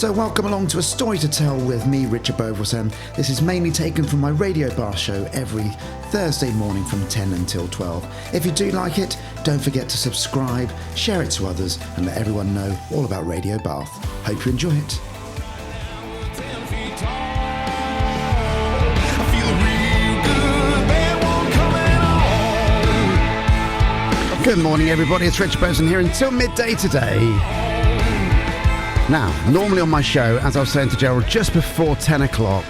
So welcome along to A Story to Tell with me, Richard Boyzlife. This is mainly taken from my Radio Bath show every Thursday morning from 10 until 12. If you do like it, don't forget to subscribe, share it to others, and let everyone know all about Radio Bath. Hope you enjoy it. Good morning, everybody. It's Richard Boyzlife here until midday today. Now, normally on my show, as I was saying to Gerald, just before 10 o'clock,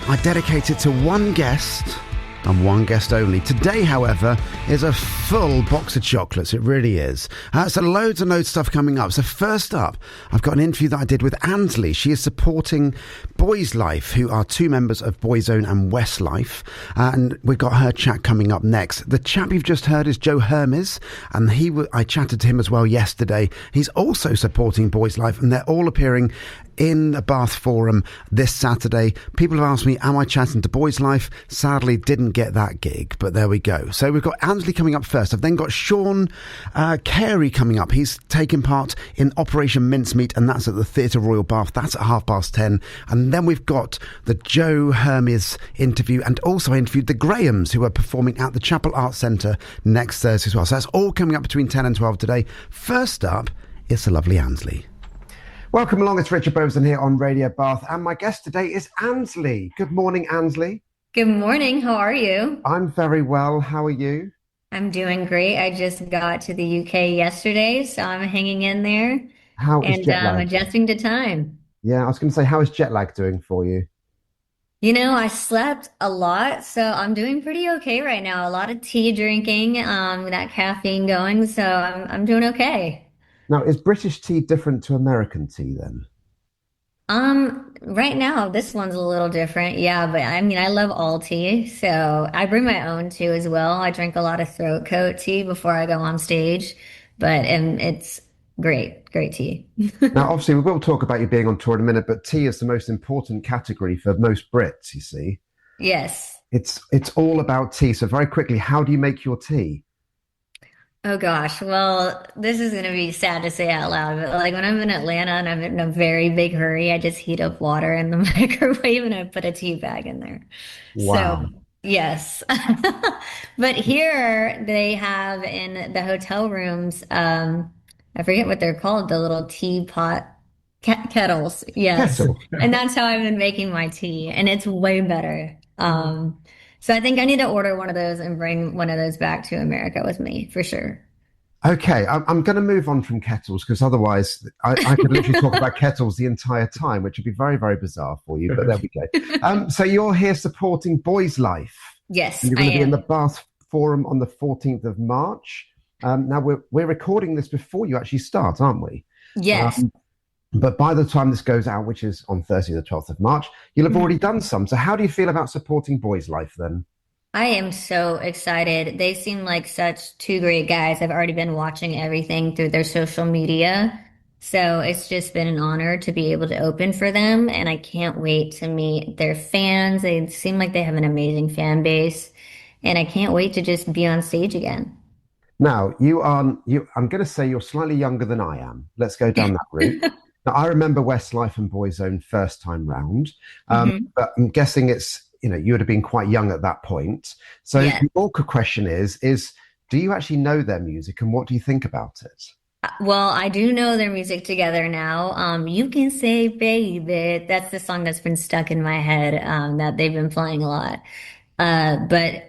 I dedicate it to one guest and one guest only. Today, however, is a full box of chocolates. It really is. So loads and loads of stuff coming up. So first up, I've got an interview that I did with Ansley. She is supporting Boyzlife, who are two members of Boyzone and Westlife. And we've got her chat coming up next. The chap you've just heard is Joe Hermes, and I chatted to him as well yesterday. He's also supporting Boyzlife, and they're all appearing in the Bath Forum this Saturday. People have asked me, am I chatting to Boyzlife? Sadly, didn't get that gig, but there we go. So we've got Ansley coming up first. I've then got Seán Carey coming up. He's taking part in Operation Mincemeat, and that's at the Theatre Royal Bath. That's at 10:30. And then we've got the Joe Hermes interview, and also I interviewed the Grahams, who are performing at the Chapel Arts Centre next Thursday as well. So that's all coming up between 10 and 12 today. First up, it's the lovely Ansley. Welcome along, it's Richard Boyzlife here on Radio Bath, and my guest today is Ansley. Good morning, Ansley. Good morning, how are you? I'm very well, how are you? I'm doing great. I just got to the UK yesterday, so I'm hanging in there. How is jet lag? Adjusting to time. Yeah, I was going to say, how is jet lag doing for you? You know, I slept a lot, so I'm doing pretty okay right now. A lot of tea drinking, that caffeine going, so I'm doing okay. Now, is British tea different to American tea then? Right now, this one's a little different. Yeah, but I mean, I love all tea, so I bring my own too as well. I drink a lot of throat coat tea before I go on stage, and it's great tea. Now, obviously, we will talk about you being on tour in a minute, but tea is the most important category for most Brits, you see. Yes. It's all about tea. So very quickly, how do you make your tea? Oh gosh, well, this is going to be sad to say out loud, but like when I'm in Atlanta and I'm in a very big hurry, I just heat up water in the microwave and I put a tea bag in there. Wow. So, yes. But here they have in the hotel rooms, I forget what they're called, the little teapot kettles. Yes. Kettle. And that's how I've been making my tea, and it's way better. So I think I need to order one of those and bring one of those back to America with me for sure. Okay, I'm going to move on from kettles because otherwise I could literally talk about kettles the entire time, which would be very, very bizarre for you, but there we go. So you're here supporting Boyzlife. Yes, You're going to I be in am. the Bath Forum on the 14th of March. Now, we're recording this before you actually start, aren't we? Yes. But by the time this goes out, which is on Thursday, the 12th of March, you'll have already done some. So how do you feel about supporting Boyzlife then? I am so excited. They seem like such two great guys. I've already been watching everything through their social media. So it's just been an honor to be able to open for them. And I can't wait to meet their fans. They seem like they have an amazing fan base. And I can't wait to just be on stage again. Now, I'm going to say you're slightly younger than I am. Let's go down that route. Now, I remember Westlife and Boyzone first time round, but I'm guessing you would have been quite young at that point. So Yeah. the awkward question is, do you actually know their music and what do you think about it? Well, I do know their music together now. You Can Say Baby. That's the song that's been stuck in my head, that they've been playing a lot. But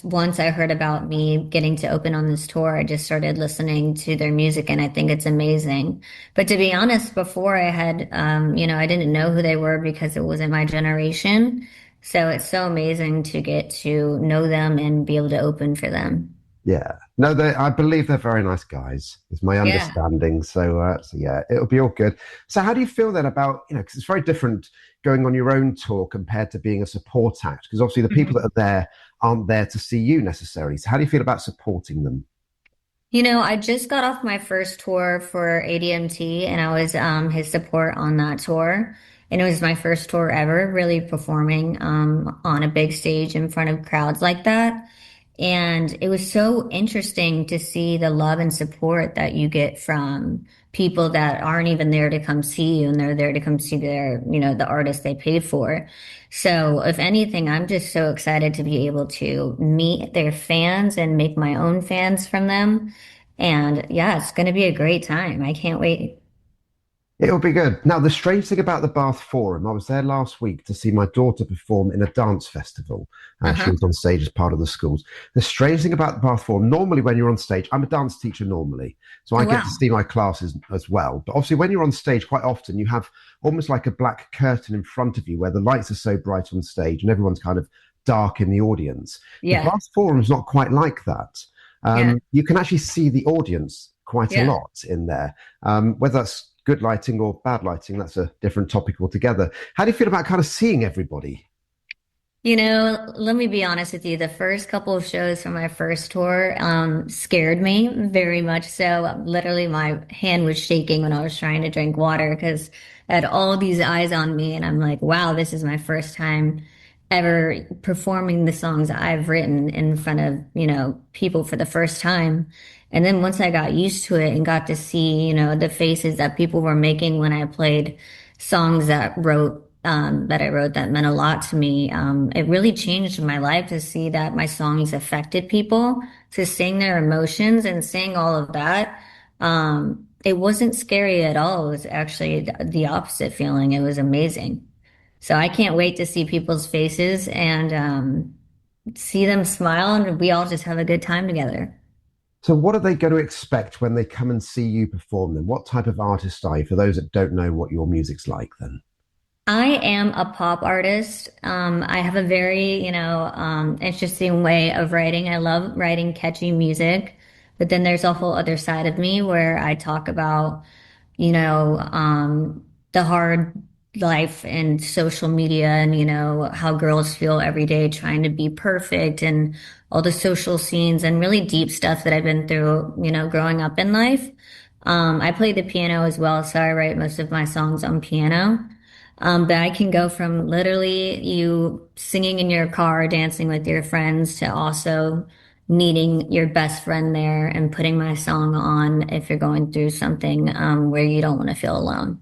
once I heard about me getting to open on this tour, I just started listening to their music and I think it's amazing. But to be honest, before I had, I didn't know who they were because it wasn't my generation. So it's so amazing to get to know them and be able to open for them. Yeah. No, I believe they're very nice guys, is my Yeah. understanding. So yeah, it'll be all good. So how do you feel then about, because it's very different going on your own tour compared to being a support act? Because obviously the people that are there aren't there to see you necessarily. So how do you feel about supporting them? You know, I just got off my first tour for ADMT and I was his support on that tour. And it was my first tour ever, really performing on a big stage in front of crowds like that. And it was so interesting to see the love and support that you get from people that aren't even there to come see you and they're there to come see the artist they paid for. So if anything, I'm just so excited to be able to meet their fans and make my own fans from them. And yeah, it's going to be a great time. I can't wait. It'll be good. Now, the strange thing about the Bath Forum, I was there last week to see my daughter perform in a dance festival. She Uh-huh. was on stage as part of the schools. The strange thing about the Bath Forum, normally when you're on stage, I'm a dance teacher normally, so I Oh, get to wow. see my classes as well. But obviously, when you're on stage, quite often you have almost like a black curtain in front of you where the lights are so bright on stage and everyone's kind of dark in the audience. The Yeah. Bath Forum is not quite like that. Yeah. You can actually see the audience quite a Yeah. lot in there. Whether that's good lighting or bad lighting, that's a different topic altogether. How do you feel about kind of seeing everybody? Let me be honest with you. The first couple of shows from my first tour scared me very much so. Literally, my hand was shaking when I was trying to drink water because I had all these eyes on me, and I'm like, wow, this is my first time ever performing the songs I've written in front of, people for the first time. And then once I got used to it and got to see, the faces that people were making when I played songs that I wrote that meant a lot to me. It really changed my life to see that my songs affected people, to sing their emotions and sing all of that. It wasn't scary at all. It was actually the opposite feeling. It was amazing. So I can't wait to see people's faces and see them smile, and we all just have a good time together. So, what are they going to expect when they come and see you perform then? What type of artist are you for those that don't know what your music's like then? I am a pop artist. I have a very, interesting way of writing. I love writing catchy music, but then there's a whole other side of me where I talk about, the hard life and social media and, how girls feel every day trying to be perfect and all the social scenes and really deep stuff that I've been through, growing up in life. I play the piano as well, so I write most of my songs on piano. But I can go from literally you singing in your car, dancing with your friends, to also needing your best friend there and putting my song on if you're going through something where you don't want to feel alone.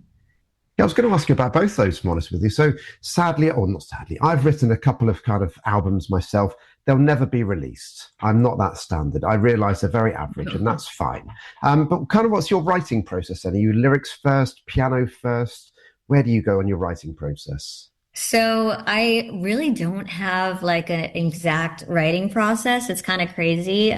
Yeah, I was going to ask you about both those, to be honest with you. So, sadly, or not sadly, I've written a couple of kind of albums myself. They'll never be released. I'm not that standard. I realize they're very average, and that's fine. But kind of what's your writing process then? Are you lyrics first, piano first? Where do you go on your writing process? So I really don't have like an exact writing process. It's kind of crazy.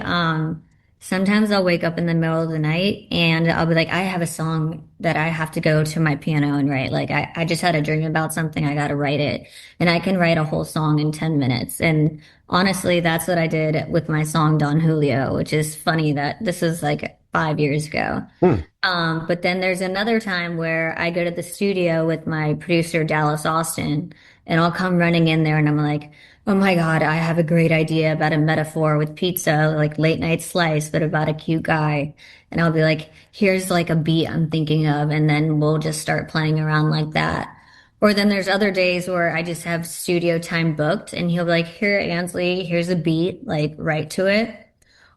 Sometimes I'll wake up in the middle of the night and I'll be like, I have a song that I have to go to my piano and write. Like I just had a dream about something. I got to write it. And I can write a whole song in 10 minutes. And honestly, that's what I did with my song Don Julio, which is funny that this is like 5 years ago. Hmm. But then there's another time where I go to the studio with my producer, Dallas Austin, and I'll come running in there and I'm like, oh my God, I have a great idea about a metaphor with pizza, like late night slice, but about a cute guy. And I'll be like, here's like a beat I'm thinking of. And then we'll just start playing around like that. Or then there's other days where I just have studio time booked and he'll be like, here, Ansley, here's a beat, like write to it.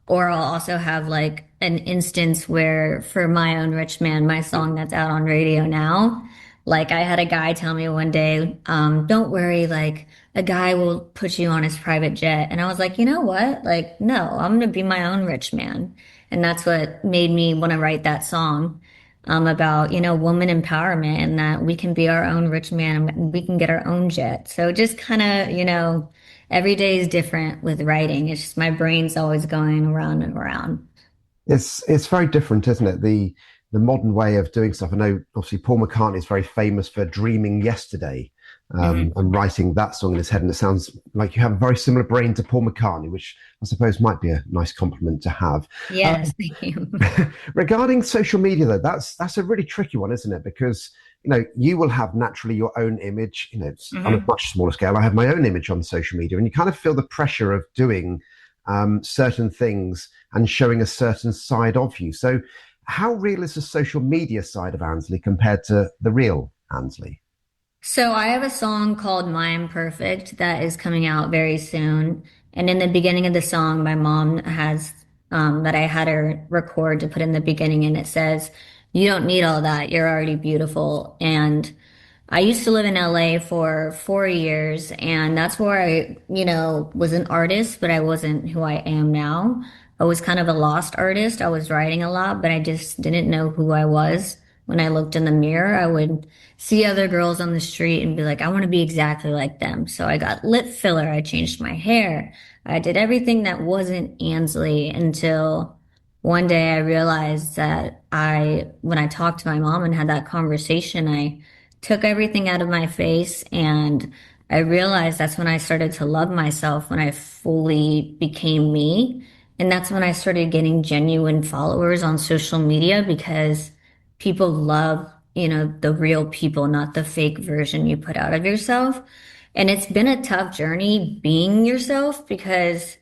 Or I'll also have like an instance where for My Own Rich Man, my song that's out on radio now, like I had a guy tell me one day, don't worry, like a guy will put you on his private jet. And I was like, you know what? Like, no, I'm gonna be my own rich man. And that's what made me want to write that song, about, woman empowerment and that we can be our own rich man and we can get our own jet. So just kind of, every day is different with writing. It's just my brain's always going around and around. It's very different, isn't it? The modern way of doing stuff. I know, obviously, Paul McCartney is very famous for dreaming yesterday Mhm. and writing that song in his head, and it sounds like you have a very similar brain to Paul McCartney, which I suppose might be a nice compliment to have. Yes, thank you. Regarding social media, though, that's a really tricky one, isn't it? Because you will have naturally your own image. It's on a Hmm. much smaller scale. I have my own image on social media, and you kind of feel the pressure of doing certain things and showing a certain side of you. So, how real is the social media side of Ansley compared to the real Ansley? So I have a song called My Imperfect that is coming out very soon. And in the beginning of the song, my mom has that I had her record to put in the beginning, and it says, You don't need all that. You're already beautiful. And I used to live in LA for 4 years, and that's where I, was an artist, but I wasn't who I am now. I was kind of a lost artist. I was writing a lot, but I just didn't know who I was. When I looked in the mirror, I would see other girls on the street and be like, I want to be exactly like them. So I got lip filler. I changed my hair. I did everything that wasn't Ansley until one day I realized that when I talked to my mom and had that conversation, I took everything out of my face, and I realized that's when I started to love myself, when I fully became me. And that's when I started getting genuine followers on social media because people love, the real people, not the fake version you put out of yourself. And it's been a tough journey being yourself because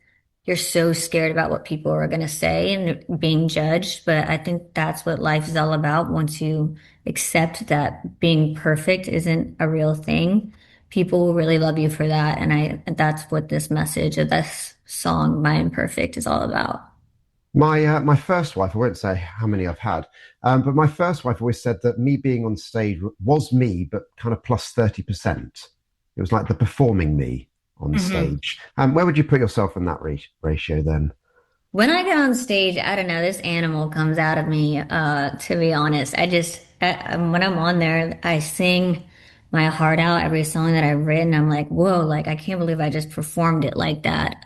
you're so scared about what people are going to say and being judged. But I think that's what life is all about. Once you accept that being perfect isn't a real thing, people will really love you for that. And that's what this message of this song, My Imperfect, is all about. My first wife, I won't say how many I've had, but my first wife always said that me being on stage was me, but kind of plus 30%. It was like the performing me on Mhm. stage. Where would you put yourself in that ratio then? When I get on stage, I don't know, this animal comes out of me, to be honest. When I'm on there, I sing my heart out, every song that I've written. I'm like, whoa, like, I can't believe I just performed it like that.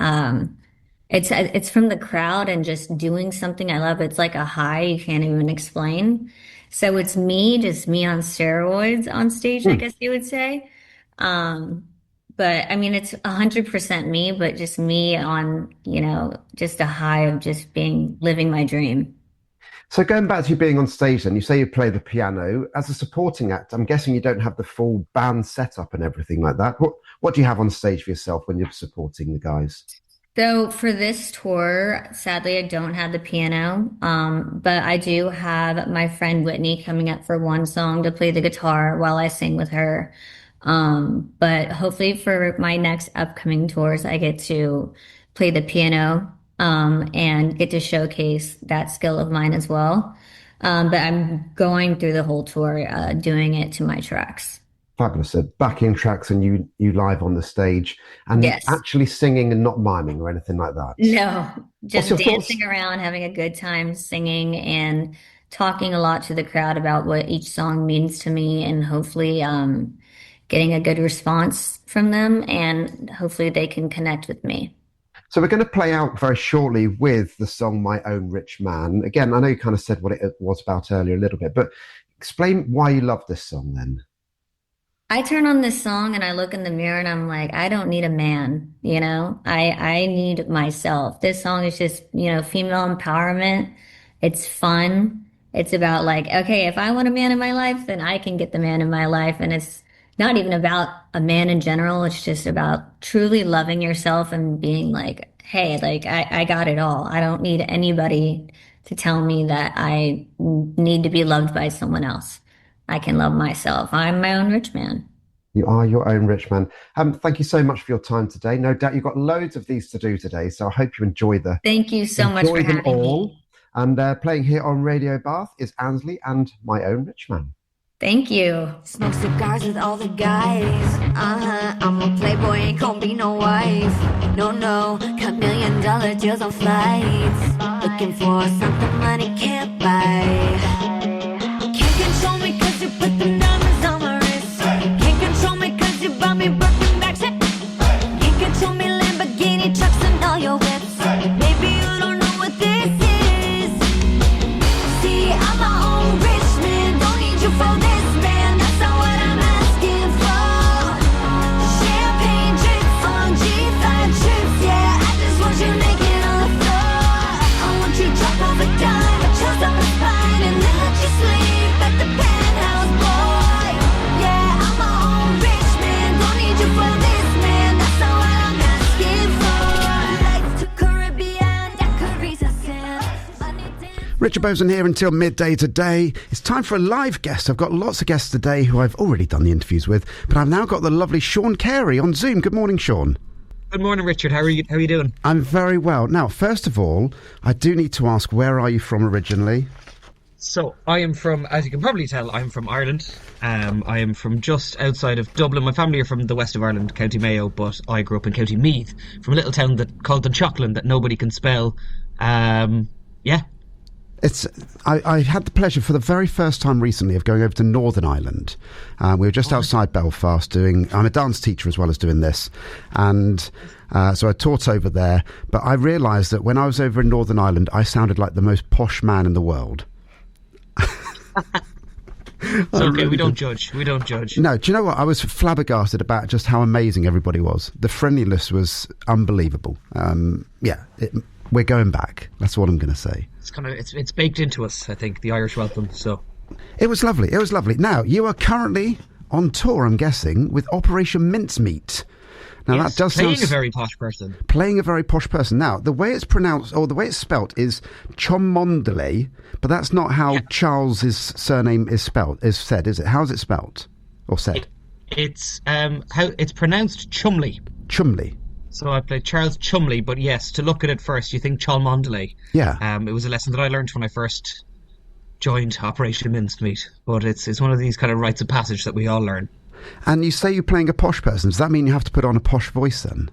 It's from the crowd and just doing something I love. It's like a high you can't even explain. So it's me, just me on steroids on stage, I Hmm. guess you would say. Um, but I mean, it's 100% me, but just me on, just a high of just living my dream. So going back to you being on stage then, you say you play the piano. As a supporting act, I'm guessing you don't have the full band setup and everything like that. What do you have on stage for yourself when you're supporting the guys? So for this tour, sadly, I don't have the piano, but I do have my friend Whitney coming up for one song to play the guitar while I sing with her. But hopefully for my next upcoming tours, I get to play the piano, and get to showcase that skill of mine as well. But I'm going through the whole tour, doing it to my tracks. Fabulous. So backing tracks and you live on the stage and Yes. actually singing and not miming or anything like that. No, What's just your thoughts? dancing around, having a good time, singing, and talking a lot to the crowd about what each song means to me, and hopefully getting a good response from them, and hopefully they can connect with me. So we're going to play out very shortly with the song My Own Rich Man. Again, I know you kind of said what it was about earlier a little bit, but explain why you love this song then. I turn on this song and I look in the mirror and I'm like, I don't need a man, I need myself. This song is just, female empowerment. It's fun. It's about like, okay, if I want a man in my life, then I can get the man in my life. And it's not even about a man in general. It's just about truly loving yourself and being like, hey, like I got it all. I don't need anybody to tell me that I need to be loved by someone else. I can love myself. I'm my own rich man. You are your own rich man. Thank you so much for your time today. No doubt you've got loads of these to do today, so I hope you Thank you so much for enjoy them having all. me. And playing here on Radio Bath is Ansley and My Own Rich Man. Thank you. Smoke cigars with all the guys. I'm a playboy, ain't gonna be no wife. No, no, got $1 million deals on flights. Looking for something money can't buy. Can't control me cause you put the diamonds on my wrist. Can't control me cause you bought me Birkin bags. Can't control me Lamborghini trucks and all your whips. Baby, you don't know what this is. See, I'm my own rich man. Don't need you for this, man. That's not what I'm asking for. Champagne drips on G5 trips. Yeah, I just want you naked on the floor. I want you drop over dime, a chest on the spine, and then let you sleep at the penthouse, boy. Yeah, I'm my own rich man. Don't need you for this, man. That's not what I'm asking for. Lights to Caribbean, daiquiris and sand. Money dance. Richard Boson here until midday today. It's time for a live guest. I've got lots of guests today who I've already done the interviews with, but I've now got the lovely Seán Carey on Zoom. Good morning, Seán. Good morning, Richard. How are you? How are you doing? I'm very well. Now, first of all, I do need to ask, where are you from originally? So I am from, as you can probably tell, I'm from Ireland. I am from just outside of Dublin. My family are from the west of Ireland, County Mayo, but I grew up in County Meath, from a little town called Dunshaughlin that nobody can spell. Yeah. I had the pleasure for the very first time recently of going over to Northern Ireland. We were just outside Belfast I'm a dance teacher as well as doing this. And so I taught over there. But I realised that when I was over in Northern Ireland, I sounded like the most posh man in the world. It's okay, we don't judge. We don't judge. No, do you know what? I was flabbergasted about just how amazing everybody was. The friendliness was unbelievable. We're going back. That's what I'm going to say. It's baked into us, I think, the Irish welcome. So it was lovely. It was lovely. Now, you are currently on tour, I'm guessing, with Operation Mincemeat. Now, yes, that does playing sound... a very posh person. Playing a very posh person. Now, the way it's pronounced, or the way it's spelt, is Cholmondeley, but that's not how Charles's surname is said, is it? How is it spelt? Or said? It's pronounced Chumley. Chumley. So I played Charles Chumley, but yes, to look at it first, you think Cholmondeley. Yeah. It was a lesson that I learned when I first joined Operation Mincemeat, but it's one of these kind of rites of passage that we all learn. And you say you're playing a posh person. Does that mean you have to put on a posh voice then?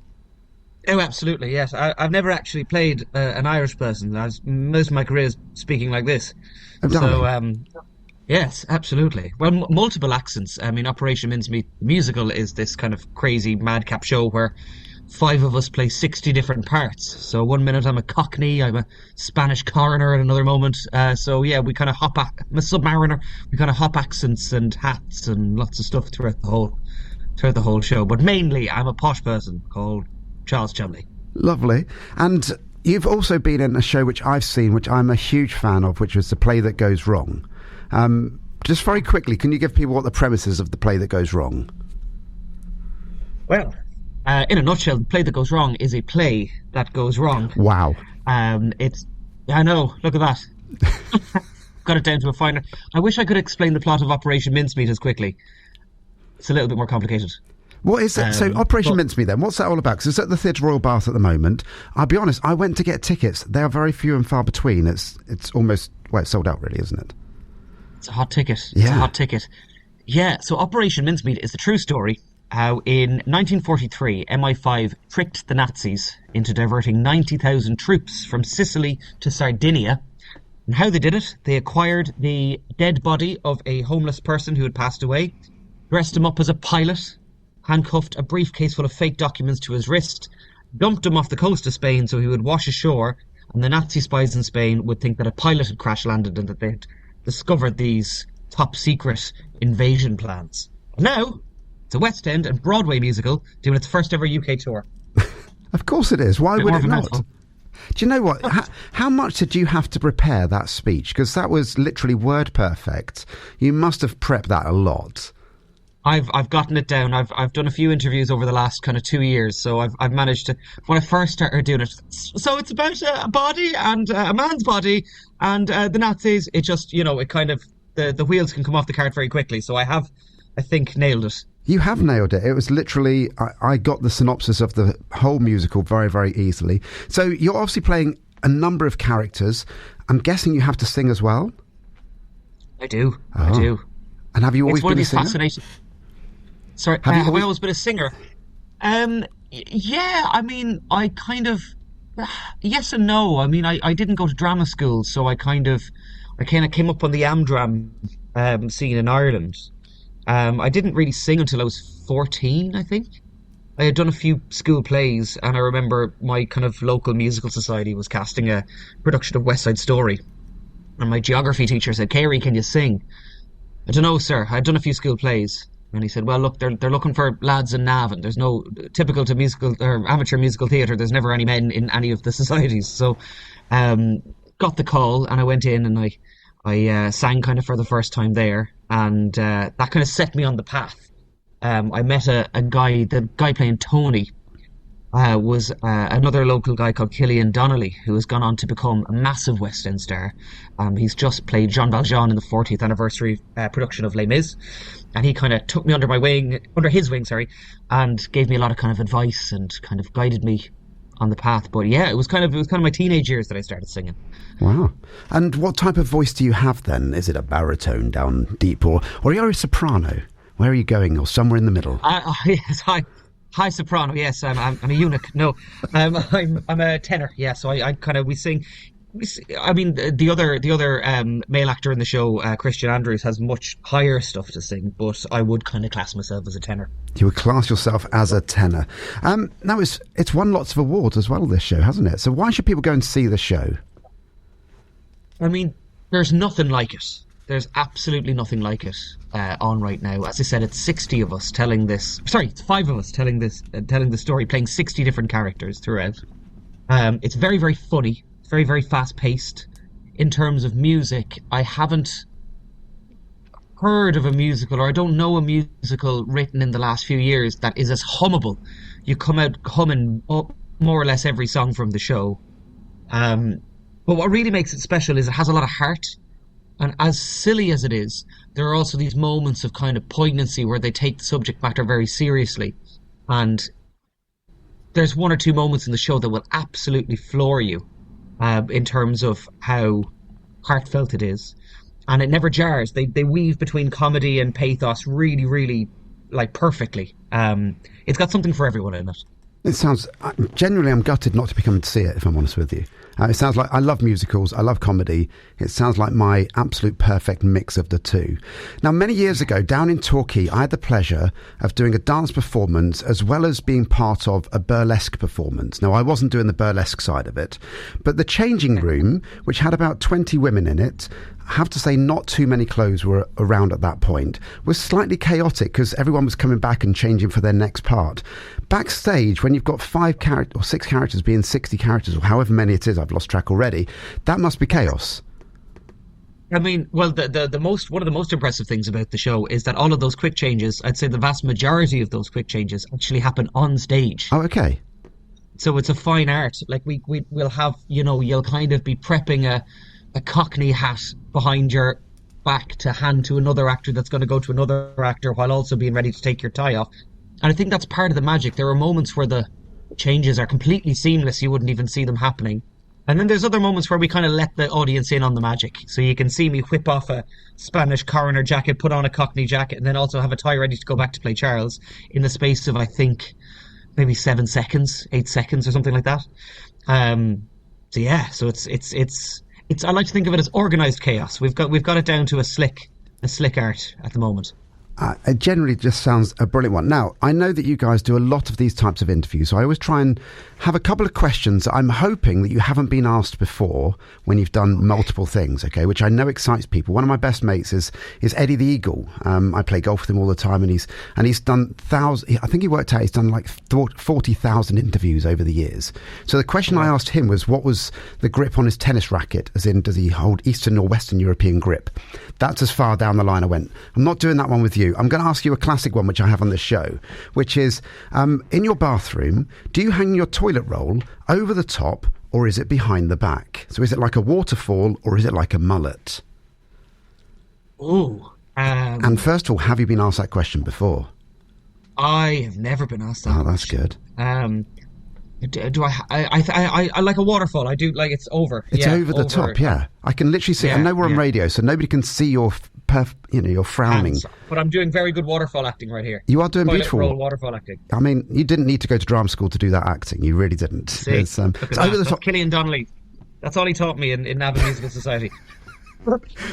Oh, absolutely, yes. I've never actually played an Irish person. Most of my career is speaking like this. Oh, so, yes, absolutely. Well, multiple accents. I mean, Operation Mincemeat musical is this kind of crazy madcap show where 5 of us play 60 different parts. So one minute I'm a Cockney, I'm a Spanish coroner at another moment. So yeah, we kind of I'm a submariner. We kind of hop accents and hats and lots of stuff throughout the whole show. But mainly I'm a posh person called Charles Chumley. Lovely. And you've also been in a show which I've seen, which I'm a huge fan of, which was The Play That Goes Wrong. Just very quickly, can you give people what the premise is of The Play That Goes Wrong? Well, in a nutshell, The Play That Goes Wrong is a play that goes wrong. Wow. I know, look at that. Got it down to a finer. I wish I could explain the plot of Operation Mincemeat as quickly. It's a little bit more complicated. What is it? So Operation Mincemeat then, what's that all about? Because it's at the Theatre Royal Bath at the moment. I'll be honest, I went to get tickets. They are very few and far between. It's almost, it's sold out really, isn't it? It's a hot ticket. Yeah. It's a hot ticket. Yeah, so Operation Mincemeat is the true story. How in 1943, MI5 tricked the Nazis into diverting 90,000 troops from Sicily to Sardinia. And how they did it, they acquired the dead body of a homeless person who had passed away, dressed him up as a pilot, handcuffed a briefcase full of fake documents to his wrist, dumped him off the coast of Spain so he would wash ashore, and the Nazi spies in Spain would think that a pilot had crash landed and that they had discovered these top secret invasion plans. Now, it's a West End and Broadway musical doing its first ever UK tour. Of course it is. Why would it not? Mouthful. Do you know what? How much did you have to prepare that speech? Because that was literally word perfect. You must have prepped that a lot. I've gotten it down. I've done a few interviews over the last kind of 2 years, so I've managed to. When I first started doing it, so it's about a body and a man's body and the Nazis. It just it kind of the wheels can come off the cart very quickly. So I think nailed it. You have nailed it. It was literally, I got the synopsis of the whole musical very, very easily. So you're obviously playing a number of characters. I'm guessing you have to sing as well? I do. Oh. I do. And have you always it's one been of these a singer? fascinating. Sorry, have I always been a singer? Yeah, I mean, I kind of... Yes and no. I mean, I didn't go to drama school, so I kind of came up on the Amdram scene in Ireland. I didn't really sing until I was 14, I think. I had done a few school plays, and I remember my kind of local musical society was casting a production of West Side Story. And my geography teacher said, "Carey, can you sing?" I don't know, sir. I'd done a few school plays. And he said, "Well, look, they're looking for lads in Navan. There's no typical to musical or amateur musical theatre. There's never any men in any of the societies." So, got the call, and I went in and I sang kind of for the first time there, and that kind of set me on the path. I met the guy playing Tony was another local guy called Cillian Donnelly, who has gone on to become a massive West End star. He's just played Jean Valjean in the 40th anniversary production of Les Mis, and he kind of took me under his wing, and gave me a lot of kind of advice and kind of guided me on the path. But yeah, it was kind of my teenage years that I started singing. Wow. And what type of voice do you have then? Is it a baritone down deep, or are you a soprano? Where are you going, or somewhere in the middle? Yes, high soprano. Yes, I'm a eunuch. No, I'm a tenor. Yeah, so I kind of we sing. I mean, the other male actor in the show, Christian Andrews, has much higher stuff to sing, but I would kind of class myself as a tenor. You would class yourself as a tenor. Now it's won lots of awards as well, this show, hasn't it? So why should people go and see the show? I mean, there's nothing like it. There's absolutely nothing like it on right now. As I said, it's 60 of us telling this. Sorry, it's 5 of us telling the story, playing 60 different characters throughout. It's very, very funny. It's very, very fast paced. In terms of music, I haven't heard of a musical, or I don't know a musical written in the last few years that is as hummable. You come out humming more or less every song from the show. But what really makes it special is it has a lot of heart. And as silly as it is, there are also these moments of kind of poignancy where they take the subject matter very seriously. And there's 1 or 2 moments in the show that will absolutely floor you in terms of how heartfelt it is. And it never jars. They weave between comedy and pathos really, really, like, perfectly. It's got something for everyone in it. It sounds, genuinely, I'm gutted not to be coming to see it, if I'm honest with you. It sounds like, I love musicals, I love comedy. It sounds like my absolute perfect mix of the two. Now, many years ago, down in Torquay, I had the pleasure of doing a dance performance as well as being part of a burlesque performance. Now, I wasn't doing the burlesque side of it, but the changing room, which had about 20 women in it, I have to say not too many clothes were around at that point, was slightly chaotic because everyone was coming back and changing for their next part. Backstage, when you've got 5 characters or 6 characters being 60 characters, or however many it is, I've lost track already, that must be chaos. I mean, well, one of the most impressive ththings about the show is that all of those quick changes, I'd say the vast majority of those quick changes actually happen on stage. Oh, okay. So it's a fine art. Like we'll have, you'll kind of be prepping a Cockney hat behind your back to hand to another actor that's going to go to another actor while also being ready to take your tie off. And I think that's part of the magic. There are moments where the changes are completely seamless. You wouldn't even see them happening. And then there's other moments where we kind of let the audience in on the magic. So you can see me whip off a Spanish coroner jacket, put on a Cockney jacket, and then also have a tie ready to go back to play Charles in the space of, I think, maybe 7 seconds, 8 seconds or something like that. So it's I like to think of it as organised chaos. We've got it down to a slick art at the moment. It generally just sounds a brilliant one. Now, I know that you guys do a lot of these types of interviews, so I always try and have a couple of questions I'm hoping that you haven't been asked before when you've done multiple things, okay, which I know excites people. One of my best mates is Eddie the Eagle. I play golf with him all the time, and he's done thousands. I think he worked out he's done like 40,000 interviews over the years. So the question I asked him was, what was the grip on his tennis racket? As in, does he hold Eastern or Western European grip? That's as far down the line I went. I'm not doing that one with you. I'm going to ask you a classic one, which I have on this show, which is, in your bathroom, do you hang your toilet roll over the top, or is it behind the back? So is it like a waterfall, or is it like a mullet? Ooh. And first of all, have you been asked that question before? I have never been asked that. Oh, that's good. Do I like a waterfall? I do, like, it's over. It's over the top, yeah. I can literally see. I know we're on radio, so nobody can see your frowning. Hands, but I'm doing very good waterfall acting right here. You are doing beautiful waterfall acting. I mean, you didn't need to go to drama school to do that acting. You really didn't. See, it's over the top. Killian Donnelly. That's all he taught me in Navan Musical Society.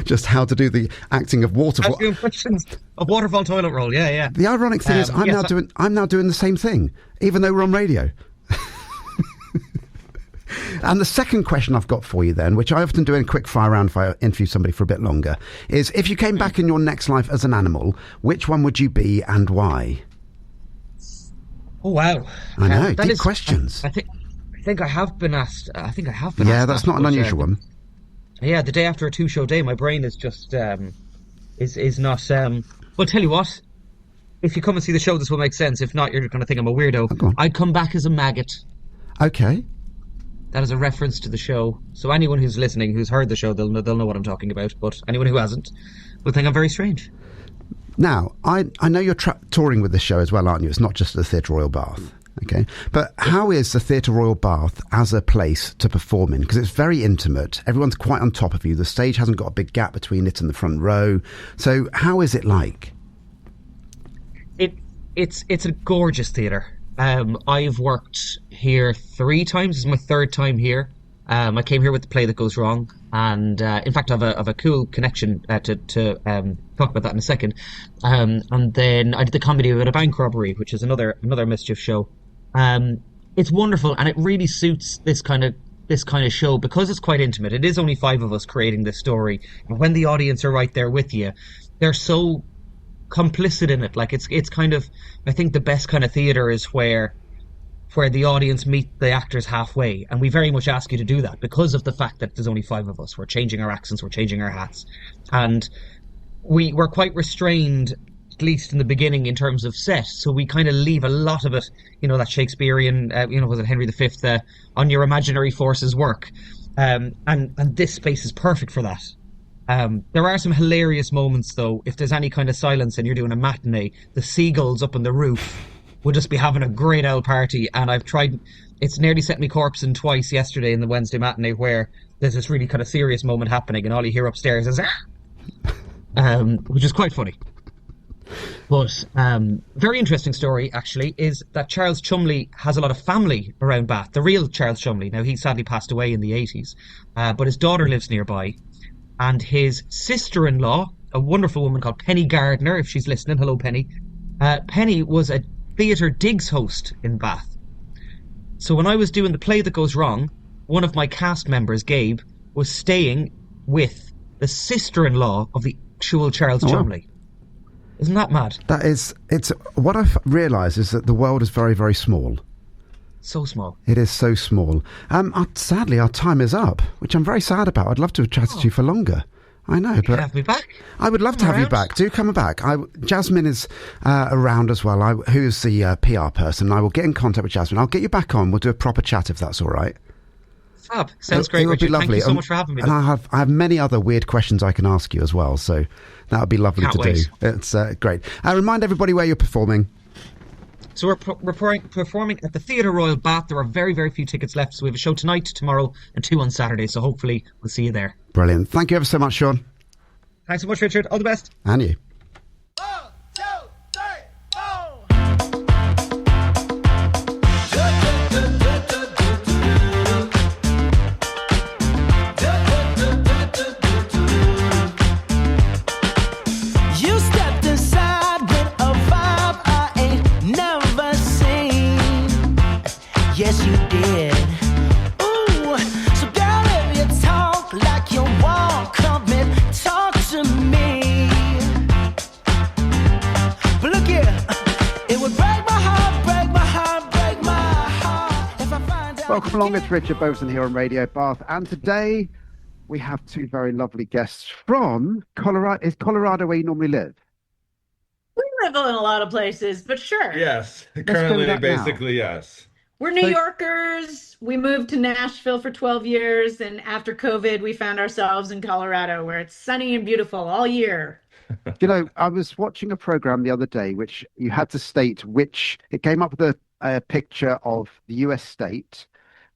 Just how to do the acting of waterfall. I was doing impressions of waterfall toilet roll. Yeah. The ironic thing is, I'm now doing the same thing, even though we're on radio. And the second question I've got for you then, which I often do in a quick fire round if I interview somebody for a bit longer, is if you came back in your next life as an animal, which one would you be and why? Oh, wow. I know, deep questions. I think I have been asked. Yeah, that's not an unusual one. Yeah, the day after a 2-show day, my brain is just is not. Well, tell you what, if you come and see the show, this will make sense. If not, you're going to think I'm a weirdo. Oh, I'd come back as a maggot. Okay. That is a reference to the show. So anyone who's listening, who's heard the show, they'll know what I'm talking about. But anyone who hasn't will think I'm very strange. Now, I know you're touring with the show as well, aren't you? It's not just the Theatre Royal Bath. Okay. But how is the Theatre Royal Bath as a place to perform in? Because it's very intimate. Everyone's quite on top of you. The stage hasn't got a big gap between it and the front row. So how is it like? It's a gorgeous theatre. I've worked here 3 times. This is my 3rd time here. I came here with the play that goes wrong, and in fact, I have a cool connection to talk about that in a second. And then I did the comedy about a bank robbery, which is another mischief show. It's wonderful, and it really suits this kind of show because it's quite intimate. It is only 5 of us creating this story, and when the audience are right there with you, they're so complicit in it. Like it's kind of, I think the best kind of theatre is where the audience meet the actors halfway, and we very much ask you to do that because of the fact that there's only 5 of us. We're changing our accents, we're changing our hats, and we're quite restrained, at least in the beginning, in terms of set. So we kind of leave a lot of it, that Shakespearean, was it Henry V, on your imaginary forces work, and this space is perfect for that. There are some hilarious moments, though. If there's any kind of silence and you're doing a matinee, the seagulls up on the roof will just be having a great old party. And it's nearly set me corpsing twice yesterday in the Wednesday matinee where there's this really kind of serious moment happening and all you hear upstairs is which is quite funny. But very interesting story, actually, is that Charles Chumley has a lot of family around Bath. The real Charles Chumley. Now, he sadly passed away in the 80s, but his daughter lives nearby. And his sister-in-law, a wonderful woman called Penny Gardner, if she's listening, hello Penny. Penny was a theatre digs host in Bath. So when I was doing the play that goes wrong, one of my cast members, Gabe, was staying with the sister-in-law of the actual Charles Chumley. Isn't that mad? It's what I've realised is that the world is very, very small. So small. It is so small. Sadly, our time is up, which I'm very sad about. I'd love to have chatted to you for longer. I know, you but can have me back. I would love to have you back. Do come back. Jasmine is around as well. Who's the PR person? I will get in contact with Jasmine. I'll get you back on. We'll do a proper chat if that's all right. Fab. Sounds great, it would Richard. be lovely. Thank you so much for having me. And I have many other weird questions I can ask you as well. So that would be lovely Can't to wait. do. It's great. Remind everybody where you're performing. So we're performing at the Theatre Royal Bath. There are very, very few tickets left. So we have a show tonight, tomorrow, and 2 on Saturday. So hopefully we'll see you there. Brilliant. Thank you ever so much, Sean. Thanks so much, Richard. All the best. And you. 1, 2, 3, 4. You stepped inside with a vibe I ain't never seen. Yes, you did. Ooh, so girl, if you talk like you walk, come and talk to me. But look here, it would break my heart, break my heart, break my heart if I find out. Welcome along. It's Richard Boveson here on Radio Bath. And today we have 2 very lovely guests from Colorado. Is Colorado where you normally live? We live in a lot of places, but sure. Yes, go currently, with that now. basically, yes. We're New Yorkers. We moved to Nashville for 12 years, and after COVID, we found ourselves in Colorado, where it's sunny and beautiful all year. You know, I was watching a program the other day, which you had to state it came up with a picture of the US state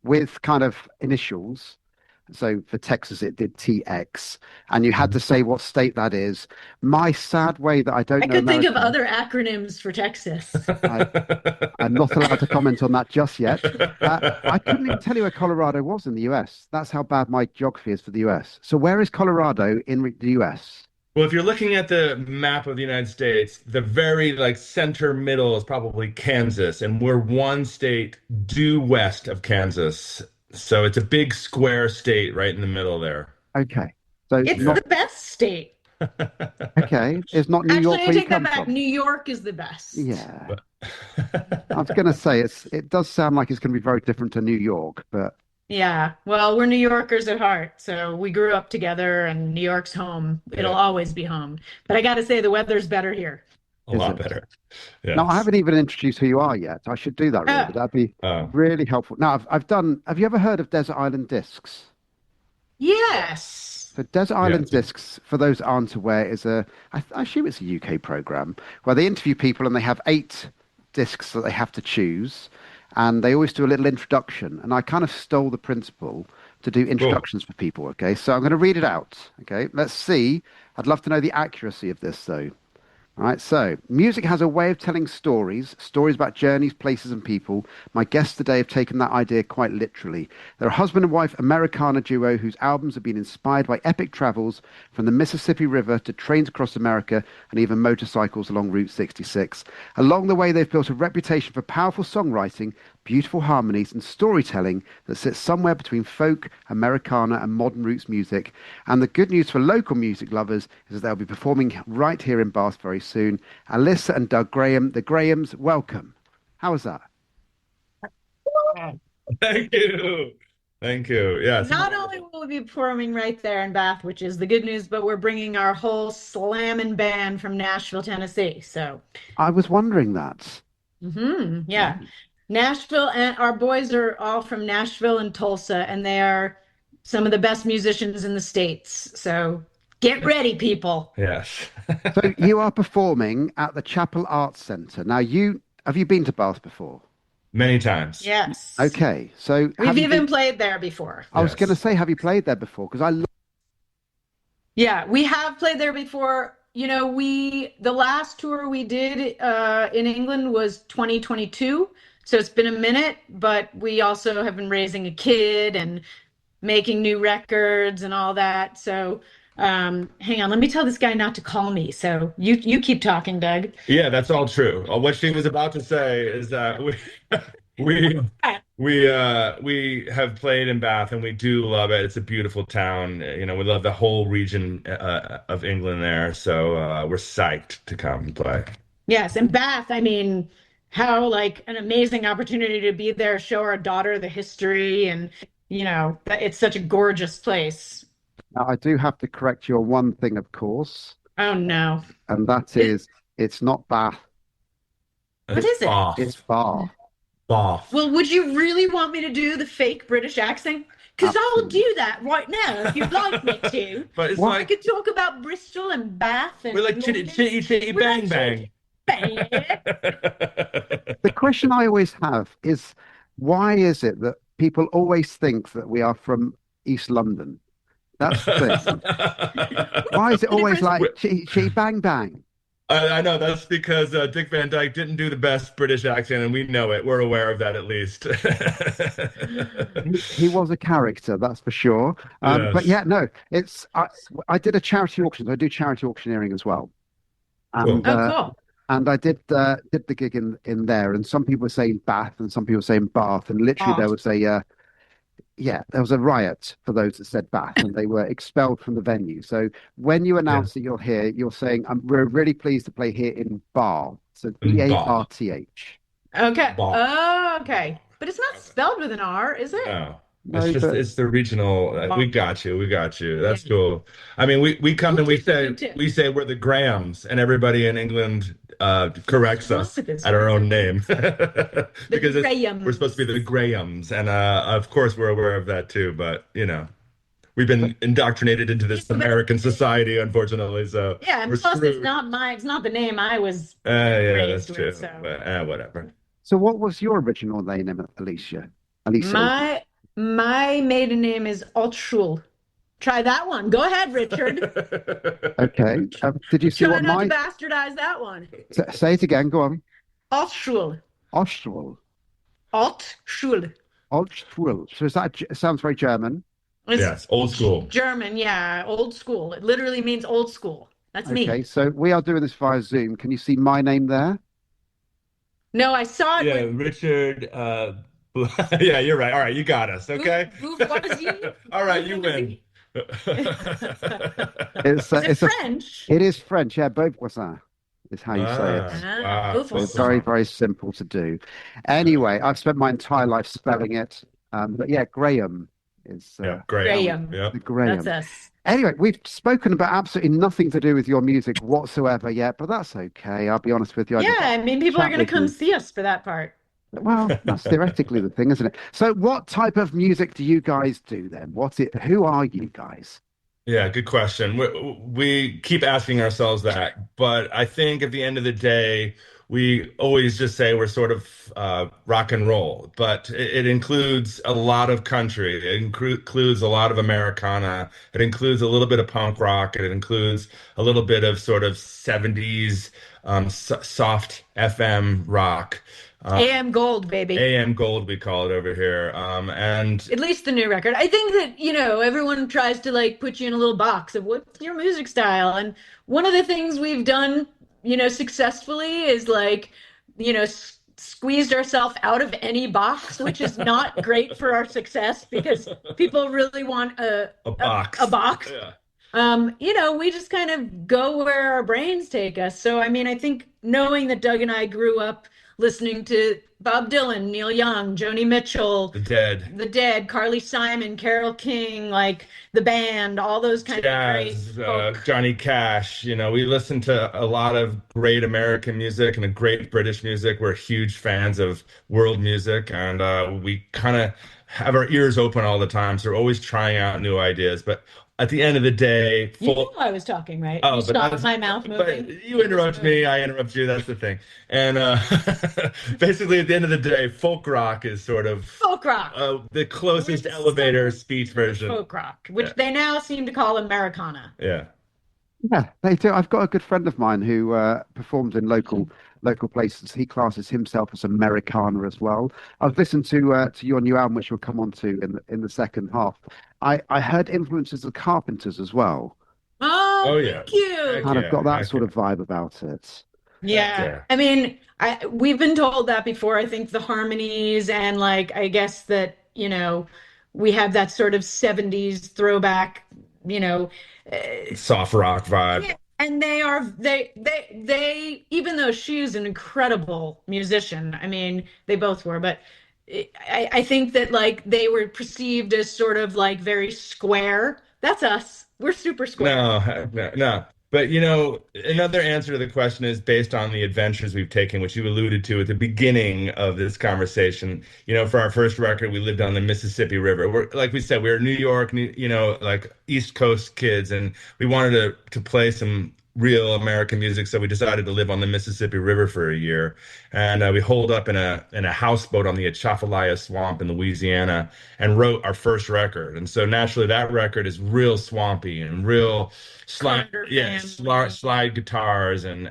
with kind of initials. So for Texas, it did TX, and you had to say what state that is. My sad way that I don't I know could think of American- other acronyms for Texas. I'm not allowed to comment on that just yet. I couldn't even tell you where Colorado was in the US. That's how bad my geography is for the US. So where is Colorado in the US? Well, if you're looking at the map of the United States, the very center middle is probably Kansas, and we're one state due west of Kansas. So it's a big square state right in the middle there. Okay. So It's the best state. okay. It's not New York Actually, I where you take that come back. from. New York is the best. Yeah. I was going to say it does sound like it's going to be very different to New York, but Yeah. Well, we're New Yorkers at heart. So we grew up together, and New York's home. It'll always be home. But I got to say, the weather's better here. A lot better. Yes. no, I haven't even introduced who you are yet. I should do that really. That'd be really helpful. Now, have you ever heard of Desert Island Discs? Yes. So Desert Island Yes. Discs, for those who aren't aware, is I assume it's a UK program where they interview people and they have 8 discs that they have to choose. and they always do a little introduction. And I kind of stole the principle to do Cool. introductions for people. Okay, so I'm going to read it out. Okay, let's see. I'd love to know the accuracy of this, though. All right, so music has a way of telling stories, stories about journeys, places, and people. My guests today have taken that idea quite literally. They're a husband and wife Americana duo whose albums have been inspired by epic travels from the Mississippi River to trains across America and even motorcycles along Route 66. Along the way, they've built a reputation for powerful songwriting, beautiful harmonies, and storytelling that sits somewhere between folk, Americana, and modern roots music. And the good news for local music lovers is that they'll be performing right here in Bath very soon. Alyssa and Doug Graham, the Grahams, welcome. How was that? Thank you. Thank you. Yes. Not only will we be performing right there in Bath, which is the good news, but we're bringing our whole slammin' band from Nashville, Tennessee. So, I was wondering that. yeah. Nashville, and our boys are all from Nashville and Tulsa, and they are some of the best musicians in the States. So get ready, people. Yes. So you are performing at the Chapel Arts Centre. Now, have you been to Bath before? Many times. Yes. Okay, so We've even played there before. I was going to Yes. say, have you played there before? Because I love. Yeah, we have played there before. The last tour we did in England was 2022. So it's been a minute, but we also have been raising a kid and making new records and all that. So hang on, let me tell this guy not to call me. So you keep talking, Doug. Yeah, that's all true. What she was about to say is that we we have played in Bath and we do love it. It's a beautiful town. We love the whole region of England there. So we're psyched to come and play. Yes, and Bath, I mean, how like an amazing opportunity to be there, show our daughter the history, and it's such a gorgeous place. Now, I do have to correct you on one thing, of course, Oh no. and that is it's not Bath, What is it? Bath. it's Bath. Bath. Well, would you really want me to do the fake British accent? Because I'll Absolutely. do that right now if you'd like me to. But it's What? I like could talk about Bristol and Bath and we're like chitty London. chitty chitty We're bang like bang. Bang. The question I always have is why is it that people always think that we are from East London? That's the thing. Why is it always like chitty, chitty, bang, bang? I know that's because Dick Van Dyke didn't do the best British accent, and we know it. We're aware of that at least. He was a character, that's for sure. But Yes. yeah, no, I did a charity auction. I do charity auctioneering as well. And Cool. Oh, cool. and I did the gig in there, and some people were saying Bath, and some people were saying Bath, and literally there was there was a riot for those that said Bath, and they were expelled from the venue. So when you announce that you're here, you're saying we're really pleased to play here in Bath. So In Bath. Okay. Barth. Bath. Oh, okay. But it's not spelled with an R, is it? No. No, It's just but it's the regional. We got you. We got you. That's cool. I mean, we come and we say we're the Grahams, and everybody in England corrects us at our own name because Grahams. we're supposed to be the Grahams, and of course we're aware of that too. But we've been indoctrinated into this American society, unfortunately. So Yeah, and we're plus screwed. it's not the name I was Yeah, raised that's with, true. so. But whatever. so what was your original name, Alicia? Alicia. My maiden name is Altschul. Try that one. Go ahead, Richard. Okay. Did you see Try what not my to bastardize that one. say it again? Go on. Altschul. Ostwald. Altschul. Ostwald. So is that sounds very German? It's Yes, old school. German, yeah, old school. It literally means old school. That's Okay. me. So we are doing this via Zoom. Can you see my name there? No, I saw it Yeah, with Richard. Yeah, you're right. All right, you got us. Okay. Bourgeoisie. All right, you win. It's Is it it's French? it is French. Yeah, Beauvoisin is how you say it. Wow. Beauvoisin. It's very, very simple to do. Anyway, I've spent my entire life spelling it. But yeah, Graham is Yeah, Graham. Graham. Yeah. the Graham. That's us. Anyway, we've spoken about absolutely nothing to do with your music whatsoever yet, but that's okay. I'll be honest with you. Yeah, I mean, people are chat going to with come you. see us for that part. Well, that's theoretically the thing, isn't it? So what type of music do you guys do then? Who are you guys? Yeah, good question. We keep asking ourselves that, but I think at the end of the day, we always just say we're sort of rock and roll, but it includes a lot of country. It includes a lot of Americana. It includes a little bit of punk rock. It includes a little bit of sort of 70s soft FM rock. AM Gold, baby. AM Gold, we call it over here. And At least the new record. I think that, everyone tries to like put you in a little box of what's your music style. And one of the things we've done, successfully is like, squeezed ourselves out of any box, which is not great for our success because people really want a box. a box. Yeah. We just kind of go where our brains take us. So, I mean, I think knowing that Doug and I grew up listening to Bob Dylan, Neil Young, Joni Mitchell, The Dead, Carly Simon, Carole King, like the band, all those kind of great folk. Johnny Cash. We listen to a lot of great American music and a great British music. We're huge fans of world music, and we kind of have our ears open all the time. So we're always trying out new ideas. But at the end of the day, You knew I was talking, right? Oh, You but stopped my mouth moving. But you interrupt me, I interrupt you. That's the thing. And basically, at the end of the day, folk rock is sort of Folk rock. the closest elevator speech version. Folk rock, which Yeah. they now seem to call Americana. Yeah. Yeah, they do. I've got a good friend of mine who performs in local places. He classes himself as Americana as well. I've listened to your new album, which we'll come on to in the second half. I heard influences of Carpenters as well. Oh, yeah. thank you. Heck Kind of yeah, got that heck sort of vibe about it. Yeah. Yeah. I mean, we've been told that before. I think the harmonies and like I guess that, we have that sort of 70s throwback, Soft rock vibe. yeah, and they even though she's an incredible musician, I mean, they both were, but I think that like they were perceived as sort of like very square. That's us. We're super square. No. But another answer to the question is based on the adventures we've taken, which you alluded to at the beginning of this conversation. For our first record, we lived on the Mississippi River. Like we said, we're New York, like East Coast kids, and we wanted to play some real American music, so we decided to live on the Mississippi River for a year, and we holed up in a houseboat on the Atchafalaya Swamp in Louisiana and wrote our first record. And so naturally, that record is real swampy and real Carter family. slide guitars and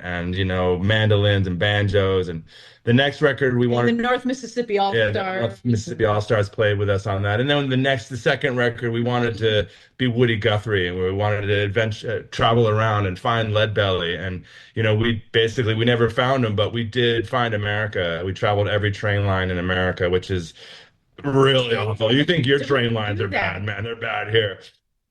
mandolins and banjos. And the next record we And the wanted. North Mississippi All Yeah, Stars. Mississippi All Stars played with us on that. And then the second record, we wanted to be Woody Guthrie, and we wanted to travel around and find Leadbelly. And we never found him, but we did find America. We traveled every train line in America, which is really awful. You think your train lines are bad, man? They're bad here.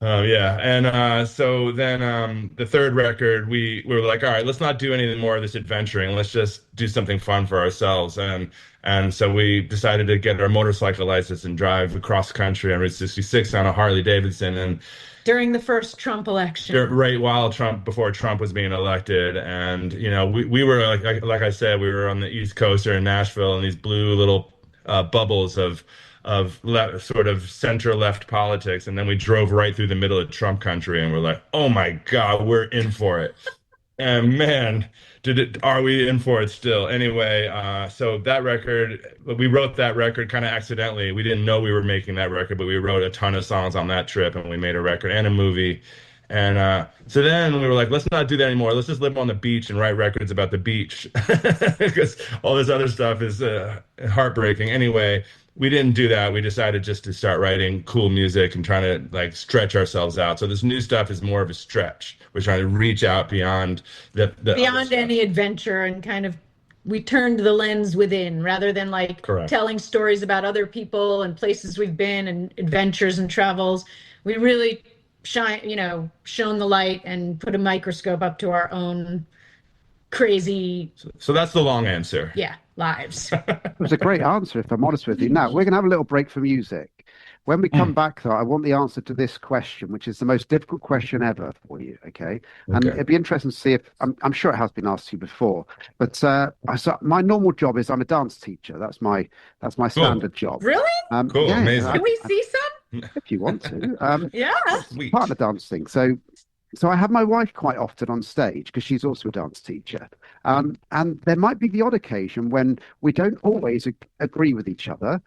Yeah, and so then the third record, we were like, all right, let's not do anything more of this adventuring. Let's just do something fun for ourselves. And so we decided to get our motorcycle license and drive across country on Route 66 on a Harley Davidson. And During the first Trump election. right before Trump was being elected, and we were like I said, we were on the East Coast or in Nashville, and these blue little bubbles of sort of center left politics, and then we drove right through the middle of Trump country, and we're like, oh my God, we're in for it. And man, are we in for it still? Anyway, so that record, we wrote that record kind of accidentally. We didn't know we were making that record, but we wrote a ton of songs on that trip, and we made a record and a movie. And so then we were like, let's not do that anymore. Let's just live on the beach and write records about the beach, because all this other stuff is heartbreaking. Anyway, we didn't do that. We decided just to start writing cool music and trying to like stretch ourselves out. So this new stuff is more of a stretch. We're trying to reach out beyond the Beyond any adventure, and kind of we turned the lens within rather than like Correct. telling stories about other people and places we've been and adventures and travels. We really shone the light and put a microscope up to our own crazy, So that's the long answer. lives. It was a great answer, if I'm honest with you. Now, we're going to have a little break for music. When we come back, though, I want the answer to this question, which is the most difficult question ever for you, okay? And Okay. it'd be interesting to see if, I'm sure it has been asked to you before, but so my normal job is I'm a dance teacher. That's my standard job. Really? Cool, amazing. Can we see some? if you want to. Yeah. Sweet. Part of the dance thing. So I have my wife quite often on stage because she's also a dance teacher. And there might be the odd occasion when we don't always agree with each other.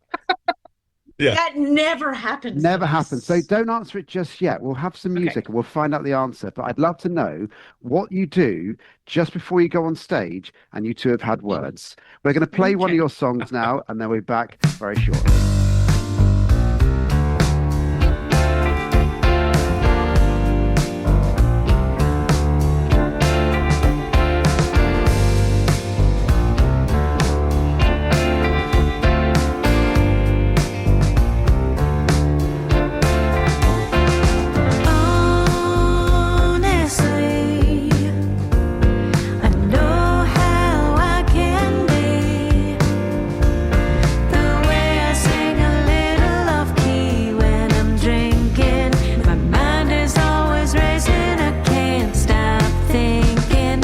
Yeah. That never happens. to Never us. happens. So don't answer it just yet. We'll have some music and we'll find out the answer. But I'd love to know what you do just before you go on stage and you two have had words. We're going to play one of your songs now, and then we'll be back very shortly. Honestly, I know how I can be. The way I sing a little off key when I'm drinking. My mind is always racing, I can't stop thinking.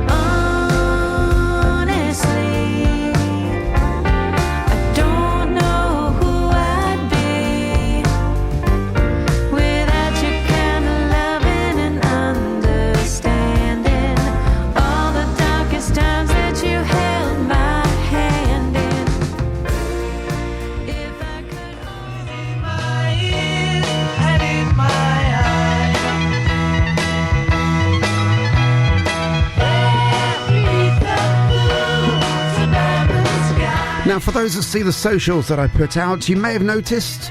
Honestly, I don't know who I'd be without your kind of loving and understanding all the darkest times that you held my hand in. If I could open my ears and in my eyes, beneath the blue suburban sky. Now, for those that see the socials that I put out, you may have noticed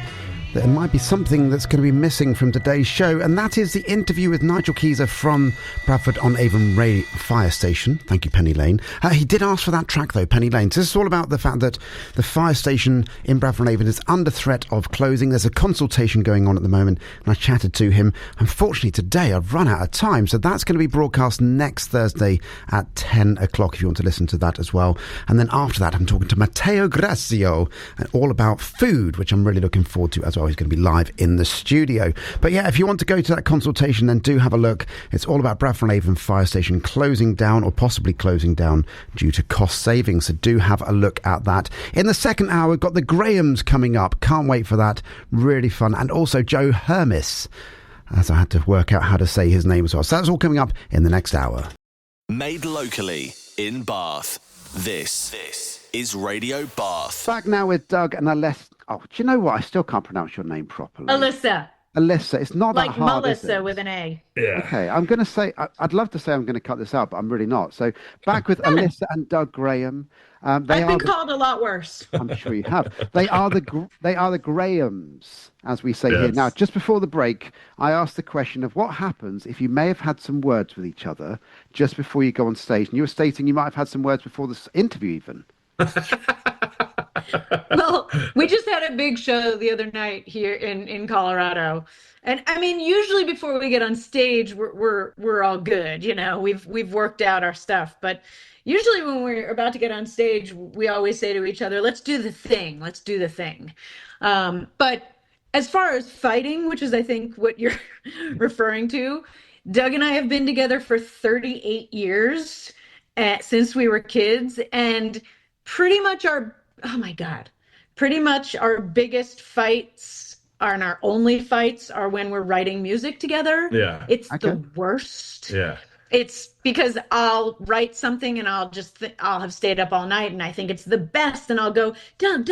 that there might be something that's going to be missing from today's show, and that is the interview with Nigel Keezer from Bradford-on-Avon Fire Station. Thank you, Penny Lane. He did ask for that track, though, Penny Lane. So this is all about the fact that the fire station in Bradford-on-Avon is under threat of closing. There's a consultation going on at the moment, and I chatted to him. Unfortunately, today I've run out of time, so that's going to be broadcast next Thursday at 10 o'clock if you want to listen to that as well. And then after that, I'm talking to Matteo Gracio, and all about food, which I'm really looking forward to as well. He's going to be live in the studio. But yeah, if you want to go to that consultation, then do have a look. It's all about Bradford-on-Avon Fire Station closing down, or possibly closing down due to cost savings. So do have a look at that. In the second hour, we've got the Grahams coming up. Can't wait for that. Really fun. And also Joe Hermes, as I had to work out how to say his name as well. So that's all coming up in the next hour. Made locally in Bath. This is Radio Bath. Back now with Doug and Alessa. Oh, do you know what? I still can't pronounce your name properly. Alyssa, Alyssa. It's not like that hard, is Melissa it? with an A. Yeah. Okay, I'm going to say, I'd love to say I'm going to cut this out, but I'm really not. So back with Alyssa and Doug Graham. I've been called a lot worse. I'm sure you have. They are the Grahams, as we say here. Yes. Now, just before the break, I asked the question of what happens if you may have had some words with each other just before you go on stage. And you were stating you might have had some words before this interview even. Well, we just had a big show the other night here in Colorado. And I mean, usually before we get on stage, we're all good, you know. We've worked out our stuff, but usually when we're about to get on stage, we always say to each other, "Let's do the thing. Let's do the thing." But as far as fighting, which is I think what you're referring to, Doug and I have been together for 38 years since we were kids, and pretty much our biggest fights and our only fights are when we're writing music together. Yeah. It's Okay. the worst. Yeah. It's because I'll write something and I'll have stayed up all night and I think it's the best, and I'll go, Doug,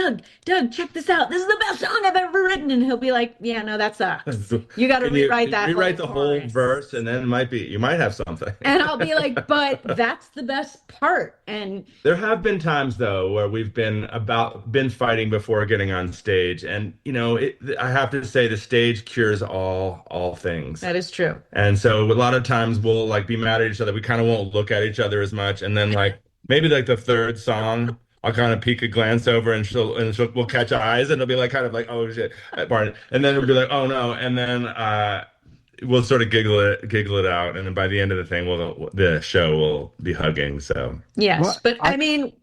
check this out. This is the best song I've ever written. And he'll be like, yeah, no, that sucks. You got to Can rewrite that. Rewrite the whole chorus." verse, and then you might have something. And I'll be like, but that's the best part. And There have been times though where we've been fighting before getting on stage, and I have to say the stage cures all things. that is true. And so a lot of times we'll like be mad at each other. We kind of won't look at each other as much, and then like maybe like the third song, I'll kind of peek a glance over, and we'll catch eyes, and it'll be like kind of like, oh shit, Barney, and then it'll be like, oh no, and then we'll sort of giggle it out, and then by the end of the thing, the show will be hugging. So Yes, Well, but I mean,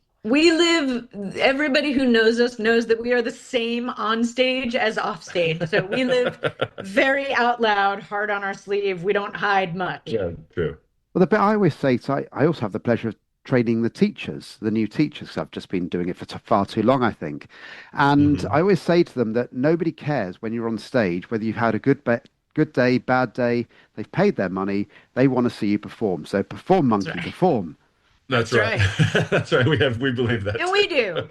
everybody who knows us knows that we are the same on stage as off stage. So we live very out loud, hard on our sleeve. We don't hide much. yeah, true. Well, the bit I always say, so I also have the pleasure of training the teachers, the new teachers. 'Cause I've just been doing it for far too long, I think. And I always say to them that nobody cares when you're on stage whether you've had a good day, bad day. They've paid their money. They want to see you perform. So perform, monkey, perform. That's right. That's right. We believe that. And we do.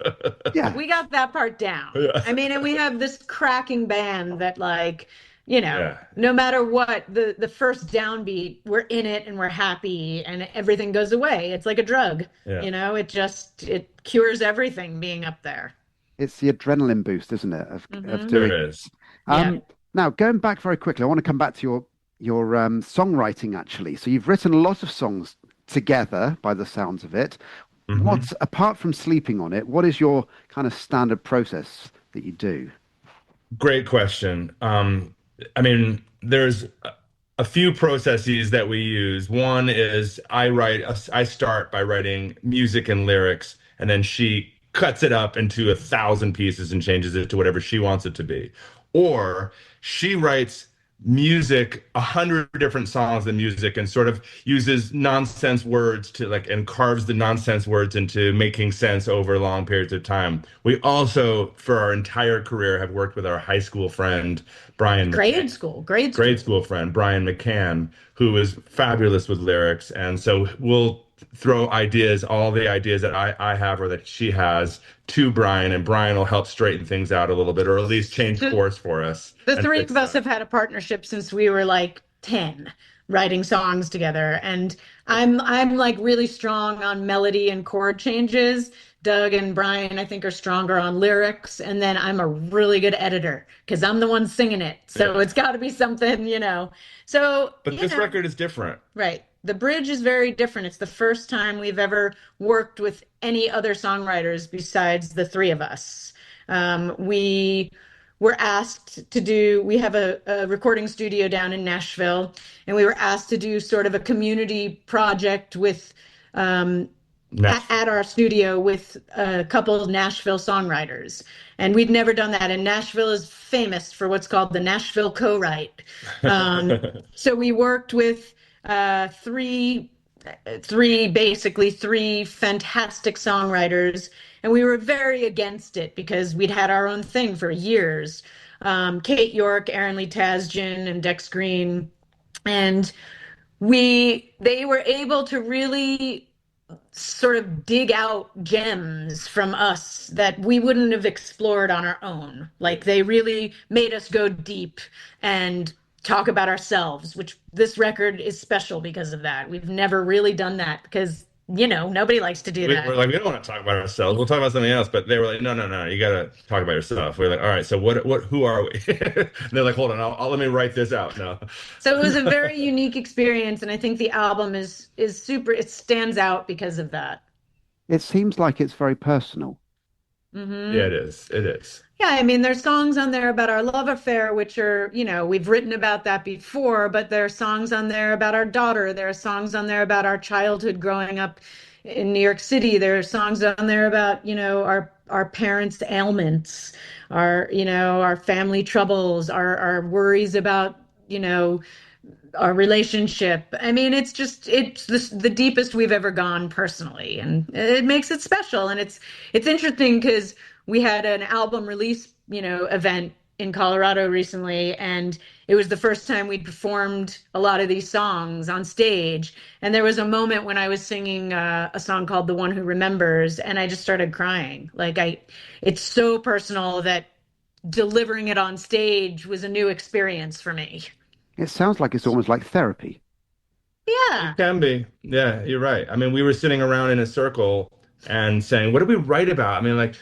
Yeah. We got that part down. Yeah. I mean, and we have this cracking band that, like, Yeah. no matter what, the first downbeat, we're in it and we're happy and everything goes away. It's like a drug. Yeah. It cures everything being up there. It's the adrenaline boost, isn't it, of Mhm. doing There is. Yeah. Now, going back very quickly, I want to come back to your songwriting, actually. So you've written a lot of songs together, by the sounds of it. What's, apart from sleeping on it, what is your kind of standard process that you do? Great question. I mean, there's a few processes that we use. One is I start by writing music and lyrics, and then she cuts it up into 1,000 pieces and changes it to whatever she wants it to be. Or she writes music, 100 different songs of music, and sort of uses nonsense words to and carves the nonsense words into making sense over long periods of time. We also, for our entire career, have worked with our high school friend, Brian Grade McCann. school. Grade school friend, Brian McCann, who is fabulous with lyrics. And so we'll throw all the ideas that I have or that she has to Brian, and Brian will help straighten things out a little bit, or at least change course for us. The and three fix of us them. have had a partnership since we were like 10, writing songs together. And I'm like really strong on melody and chord changes. Doug and Brian, I think, are stronger on lyrics. And then I'm a really good editor because I'm the one singing it. So Yeah. it's got to be something, So, But this record is different. right. The bridge is very different. It's the first time we've ever worked with any other songwriters besides the three of us. We were asked to we have a recording studio down in Nashville, and we were asked to do sort of a community project with at our studio with a couple of Nashville songwriters. And we'd never done that. And Nashville is famous for what's called the Nashville co-write. So we worked with three fantastic songwriters, and we were very against it because we'd had our own thing for years. Kate York, Aaron Lee Tasjan, and Dex Green, and they were able to really sort of dig out gems from us that we wouldn't have explored on our own. Like, they really made us go deep and talk about ourselves, which this record is special because of that. We've never really done that because, nobody likes to do that. We're like, we don't want to talk about ourselves. We'll talk about something else. But they were like, no, you got to talk about yourself. We're like, all right, so who are we? And they're like, hold on, let me write this out. No. So it was a very unique experience. And I think the album is super, it stands out because of that. It seems like it's very personal. Mm-hmm. Yeah, it is. It is. Yeah, I mean, there's songs on there about our love affair, which are, we've written about that before, but there are songs on there about our daughter. There are songs on there about our childhood growing up in New York City. There are songs on there about, our parents' ailments, our family troubles, our worries about, our relationship. I mean, it's the deepest we've ever gone personally, and it makes it special. And it's interesting because we had an album release, event in Colorado recently, and it was the first time we'd performed a lot of these songs on stage. And there was a moment when I was singing a song called "The One Who Remembers," and I just started crying. It's so personal that delivering it on stage was a new experience for me. It sounds like it's almost like therapy. Yeah. It can be. Yeah, you're right. I mean, we were sitting around in a circle and saying, what do we write about? I mean,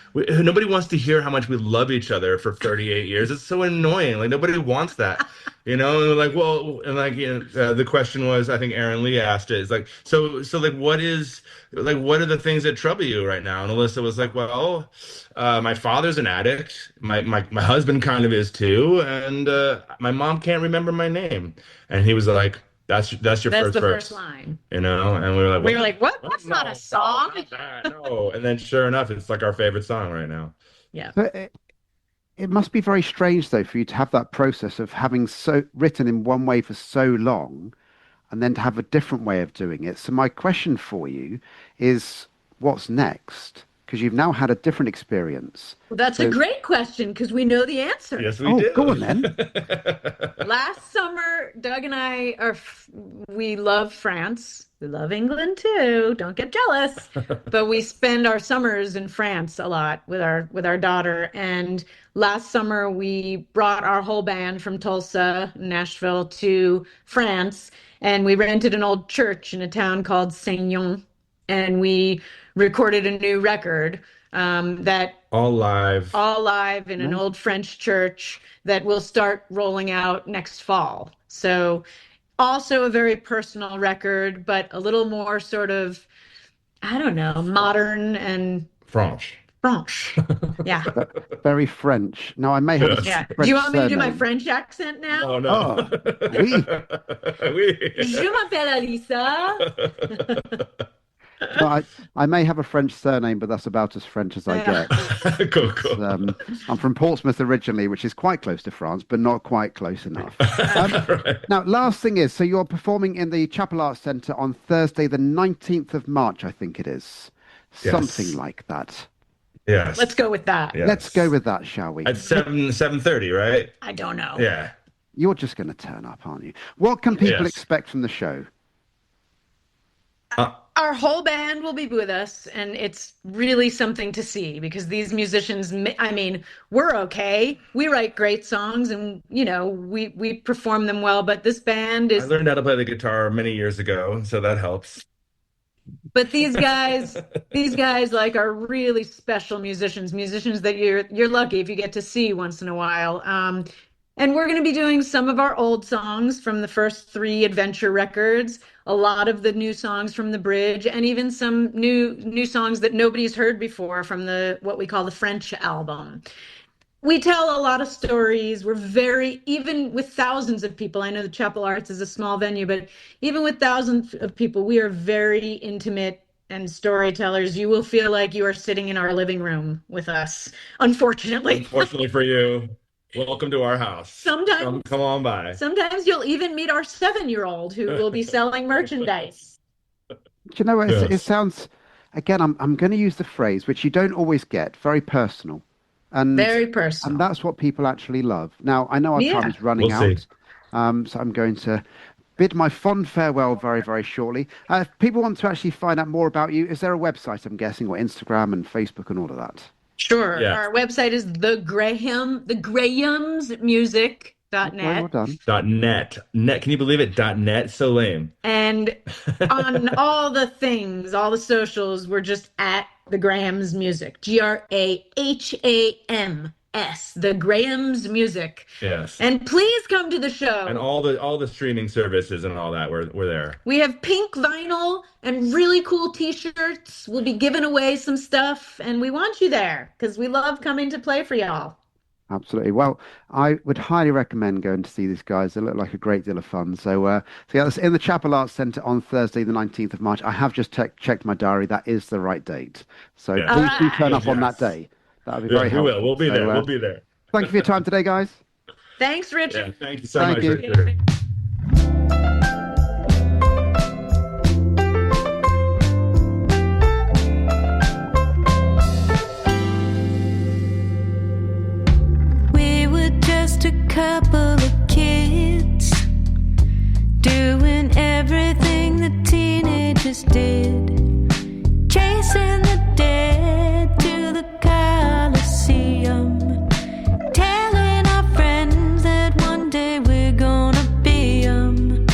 nobody wants to hear how much we love each other for 38 years. It's so annoying. Like, nobody wants that, And we're like, well, and the question was, I think Aaron Lee asked it. It's like, so what are the things that trouble you right now? And Alyssa was like, well, my father's an addict. My husband kind of is too. And my mom can't remember my name. And he was like, that's your first verse. First line. And we were like, what? That's not a song. No. And then sure enough, it's like our favorite song right now. Yeah. But it must be very strange, though, for you to have that process of having written in one way for so long, and then to have a different way of doing it. So my question for you is, what's next? Because you've now had a different experience. Well, that's a great question because we know the answer. Yes, we do. Go on then. Last summer, Doug and I we love France. We love England too. Don't get jealous. But we spend our summers in France a lot with our daughter. And last summer we brought our whole band from Tulsa, Nashville to France, and we rented an old church in a town called Seignon, and we recorded a new record that all live in an old French church that will start rolling out next fall. So also a very personal record, but a little more sort of, I don't know, modern and French. Yeah. Very French. Now, I may have a Yeah. French Do you want me to do my surname. French accent now? Oh, no. Oui. Oui. Je m'appelle Alisa. No, I may have a French surname, but that's about as French as I get. Cool. I'm from Portsmouth originally, which is quite close to France, but not quite close enough. Now, last thing is, so you're performing in the Chapel Arts Centre on Thursday, the 19th of March, I think it is. Something like that. Yes. Let's go with that. Yes. Let's go with that, shall we? At 7:30, right? I don't know. Yeah. You're just going to turn up, aren't you? What can people Yes. expect from the show? Our whole band will be with us, and it's really something to see because these musicians, I mean, we're okay. We write great songs and, we perform them well, but this band I is, learned how to play the guitar many years ago, so that helps. but these guys like are really special musicians that you're lucky if you get to see once in a while. And we're going to be doing some of our old songs from the first 3 Adventure records, a lot of the new songs from the Bridge, and even some new songs that nobody's heard before from what we call the French album. We tell a lot of stories. Even with thousands of people, I know the Chapel Arts is a small venue, but even with thousands of people, we are very intimate and storytellers. You will feel like you are sitting in our living room with us, unfortunately. Unfortunately for you. Welcome to our house. Sometimes, come on by. Sometimes you'll even meet our 7-year-old who will be selling merchandise. Do you know what? Yes. It sounds, again, I'm going to use the phrase, which you don't always get, very personal. And, Very personal. And that's what people actually love. Now, I know our time is running We'll out, see. so I'm going to bid my fond farewell very, very shortly. If people want to actually find out more about you, is there a website, I'm guessing, or Instagram and Facebook and all of that? Sure. Yeah. Our website is thegrahamsmusic.net. Well done. .net. Can you believe it? .net. So lame. And on all the things, all the socials, we're just at the Graham's Music. GRAHAMS. The Graham's Music. Yes. And please come to the show. And all the streaming services and all that, we're there. We have pink vinyl and really cool t-shirts. We'll be giving away some stuff, and we want you there because we love coming to play for y'all. Absolutely. Well, I would highly recommend going to see these guys. They look like a great deal of fun. So yeah, that's in the Chapel Arts Centre on Thursday, the 19th of March. I have just checked my diary. That is the right date. So Yeah. please do turn up on Yes. that day. That would be very We helpful. will. We'll be there. So, We'll be there. Thank you for your time today, guys. Thanks, Yeah. Richard. Thank you so Thank much, you. Richard. We were just a couple of kids doing everything that teenagers did, chasing the dead to the Coliseum, telling our friends that one day we're gonna be 'em.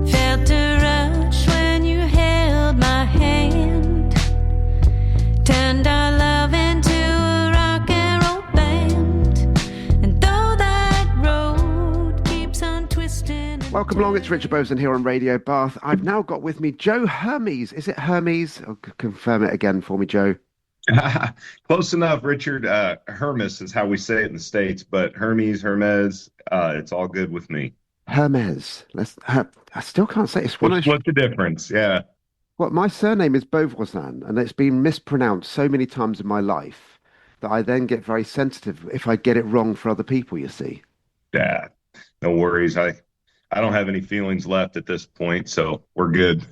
Felt a rush when you held my hand, turned our love into a rock and roll band, and though that road keeps on twisting. Welcome along. It's Richard Boson here on Radio Bath. I've now got with me Joe Hermes. Is it Hermes? Oh, confirm it again for me, Joe. Close enough, Richard. Hermes is how we say it in the States, but Hermes, it's all good with me. Hermes. I still can't say it. It's one of What's the difference? Yeah. Well, my surname is Boyzlife, and it's been mispronounced so many times in my life that I then get very sensitive if I get it wrong for other people, you see. Yeah. No worries. I don't have any feelings left at this point, so we're good.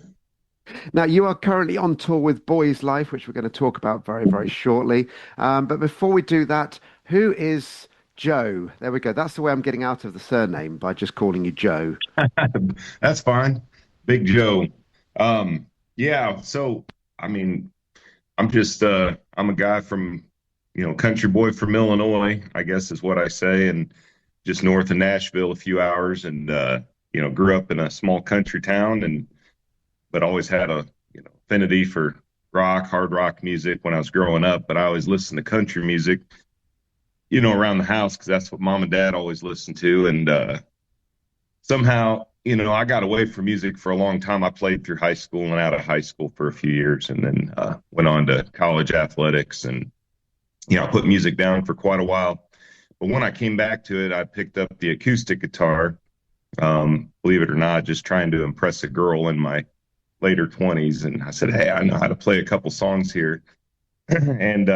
Now, you are currently on tour with Boyzlife, which we're going to talk about very, very shortly. But before we do that, who is Joe? There we go. That's the way I'm getting out of the surname, by just calling you Joe. That's fine. Big Joe. Yeah, so I mean, I'm a guy from, country boy from Illinois, I guess is what I say, and just north of Nashville a few hours, and grew up in a small country town, but always had a affinity for hard rock music when I was growing up. But I always listened to country music, around the house because that's what mom and dad always listened to. And somehow, I got away from music for a long time. I played through high school and out of high school for a few years, and then went on to college athletics, and I put music down for quite a while. But when I came back to it, I picked up the acoustic guitar. Believe it or not, just trying to impress a girl in my later 20s. And I said, hey, I know how to play a couple songs here. And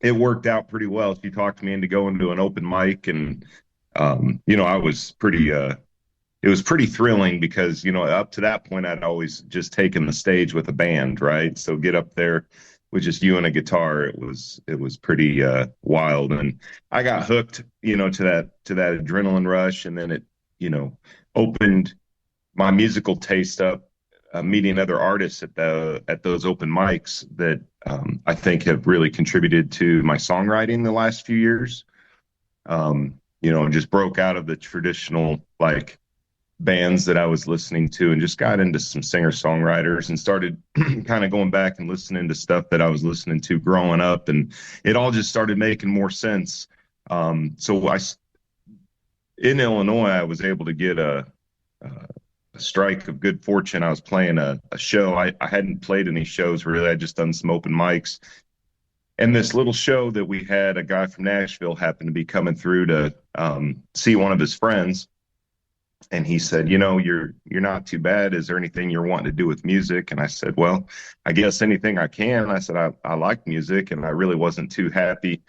it worked out pretty well. She talked me into going to an open mic, and I was pretty it was pretty thrilling because up to that point I'd always just taken the stage with a band, right? So get up there with just you and a guitar, it was pretty wild. And I got hooked to that adrenaline rush, and then it opened my musical taste up, meeting other artists at those open mics that I think have really contributed to my songwriting the last few years. Just broke out of the traditional like bands that I was listening to, and just got into some singer-songwriters and started kind of going back and listening to stuff that I was listening to growing up, and it all just started making more sense. So in Illinois, I was able to get a strike of good fortune. I was playing a show. I hadn't played any shows really. I'd just done some open mics. And this little show that we had, a guy from Nashville happened to be coming through to see one of his friends. And he said, you're not too bad. Is there anything you're wanting to do with music? And I said, well, I guess anything I can. I said, I like music, and I really wasn't too happy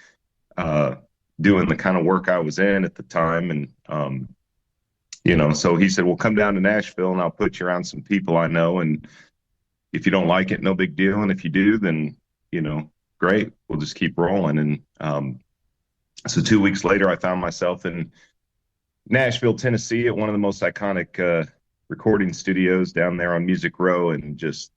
doing the kind of work I was in at the time. And, so he said, well, come down to Nashville and I'll put you around some people I know. And if you don't like it, no big deal. And if you do, then, great, we'll just keep rolling. And so 2 weeks later, I found myself in Nashville, Tennessee, at one of the most iconic recording studios down there on Music Row, and just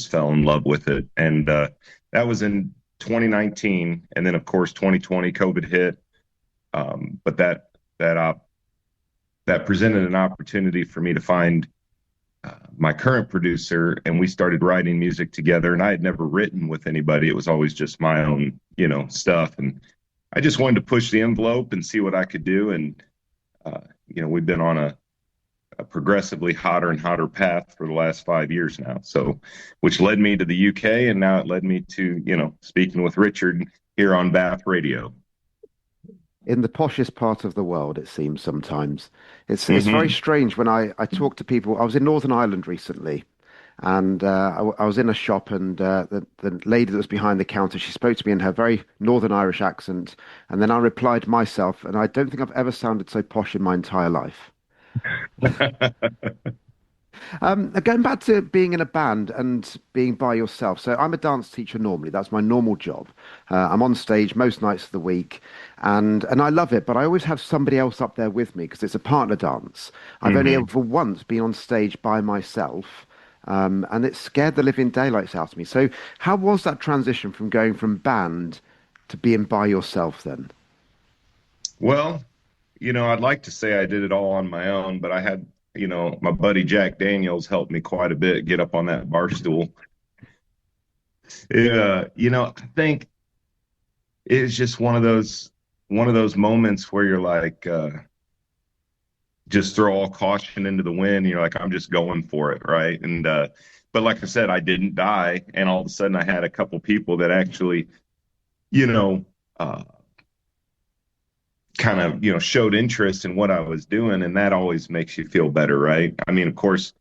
fell in love with it. And that was in 2019. And then, of course, 2020, COVID hit. But that presented an opportunity for me to find my current producer, and we started writing music together. And I had never written with anybody. It was always just my own, stuff. And I just wanted to push the envelope and see what I could do. And we've been on a progressively hotter and hotter path for the last 5 years now. So, which led me to the UK, and now it led me to, speaking with Richard here on Bath Radio. In the poshest part of the world, it seems sometimes. It's very strange when I talk to people. I was in Northern Ireland recently, and I was in a shop, and the lady that was behind the counter, she spoke to me in her very Northern Irish accent, and then I replied myself, and I don't think I've ever sounded so posh in my entire life. Going back to being in a band and being by yourself. So I'm a dance teacher normally. That's my normal job. I'm on stage most nights of the week, and I love it, but I always have somebody else up there with me because it's a partner dance. I've only ever once been on stage by myself. And it scared the living daylights out of me. So how was that transition from going from band to being by yourself then? Well, I'd like to say I did it all on my own, but I had, my buddy Jack Daniels helped me quite a bit get up on that bar stool. I think it's just one of those moments where you're like, just throw all caution into the wind. And you're like, I'm just going for it. Right. And, but like I said, I didn't die. And all of a sudden I had a couple people that actually, kind of, showed interest in what I was doing. And that always makes you feel better. Right. I mean, of course,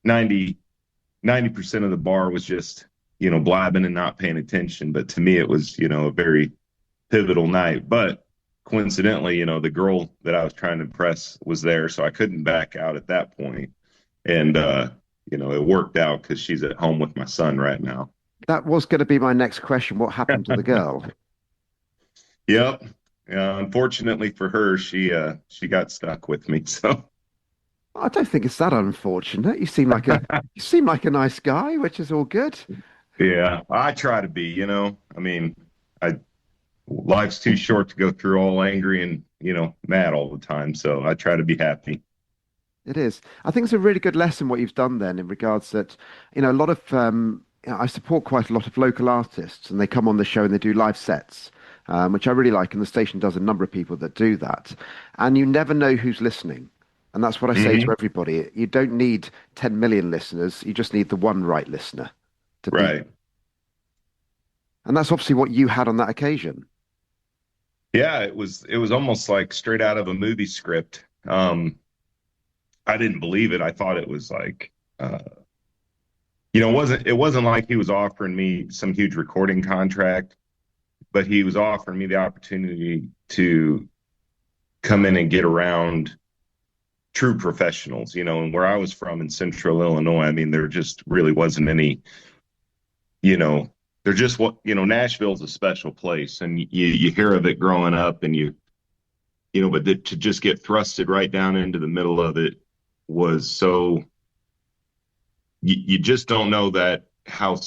90% of the bar was just, blabbing and not paying attention. But to me, it was, a very pivotal night. But coincidentally, the girl that I was trying to impress was there, so I couldn't back out at that point. And it worked out because she's at home with my son right now. That was going to be my next question. What happened to the girl? Yep. Unfortunately for her, she got stuck with me. So I don't think it's that unfortunate. You seem like a nice guy, which is all good. yeah, I try to be. I mean, I life's too short to go through all angry and mad all the time. So I try to be happy. It is. I think it's a really good lesson what you've done then in regards that, a lot of I support quite a lot of local artists and they come on the show and they do live sets, which I really like, and the station does a number of people that do that. And you never know who's listening. And that's what I say to everybody. You don't need 10 million listeners. You just need the one right listener to be. Right. And that's obviously what you had on that occasion. Yeah, it was almost like straight out of a movie script. I didn't believe it. I thought it was like, it wasn't like he was offering me some huge recording contract, but he was offering me the opportunity to come in and get around true professionals, and where I was from in central Illinois, I mean, there just really wasn't any, there just what, Nashville's a special place, and you hear of it growing up, and but to just get thrusted right down into the middle of it was so, you just don't know that how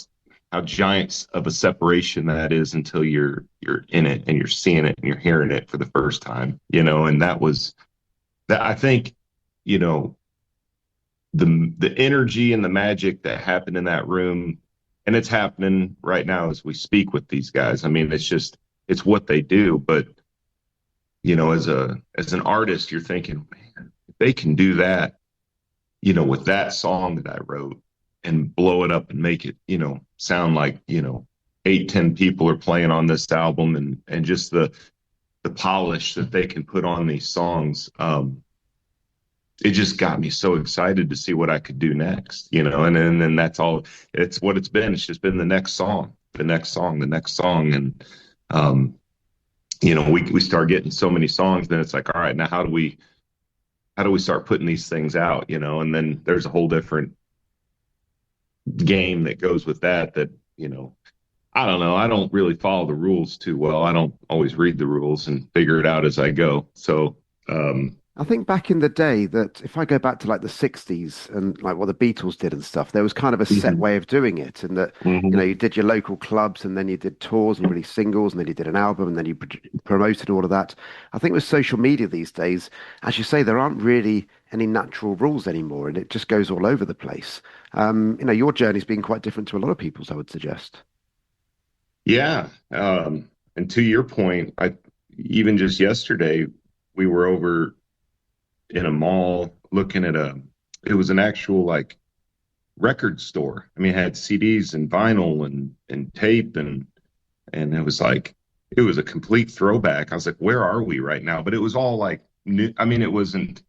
giant of a separation that is until you're in it and you're seeing it and you're hearing it for the first time, and that was that. I think, the energy and the magic that happened in that room, and it's happening right now as we speak with these guys. I mean, it's what they do, but as an artist, you're thinking, man, if they can do that, with that song that I wrote and blow it up and make it, sound like, 8-10 people are playing on this album, and just the polish that they can put on these songs. It just got me so excited to see what I could do next, and then that's all. It's what it's been. It's just been the next song, the next song, the next song. And, we start getting so many songs, then it's like, all right, now how do we start putting these things out, and then there's a whole different game that goes with that, I don't know. I don't really follow the rules too well. I don't always read the rules and figure it out as I go. So, I think back in the day that if I go back to like the 60s and like what the Beatles did and stuff, there was kind of a set way of doing it. And that, you did your local clubs and then you did tours and released singles and then you did an album and then you promoted all of that. I think with social media these days, as you say, there aren't really any natural rules anymore and it just goes all over the place. Your journey's been quite different to a lot of people's, I would suggest. Yeah. And to your point, even just yesterday, we were over in a mall looking at it was an actual like record store. I mean, it had CDs and vinyl and tape and it was like, it was a complete throwback. I was like, where are we right now? But it was all like new. I mean, it wasn't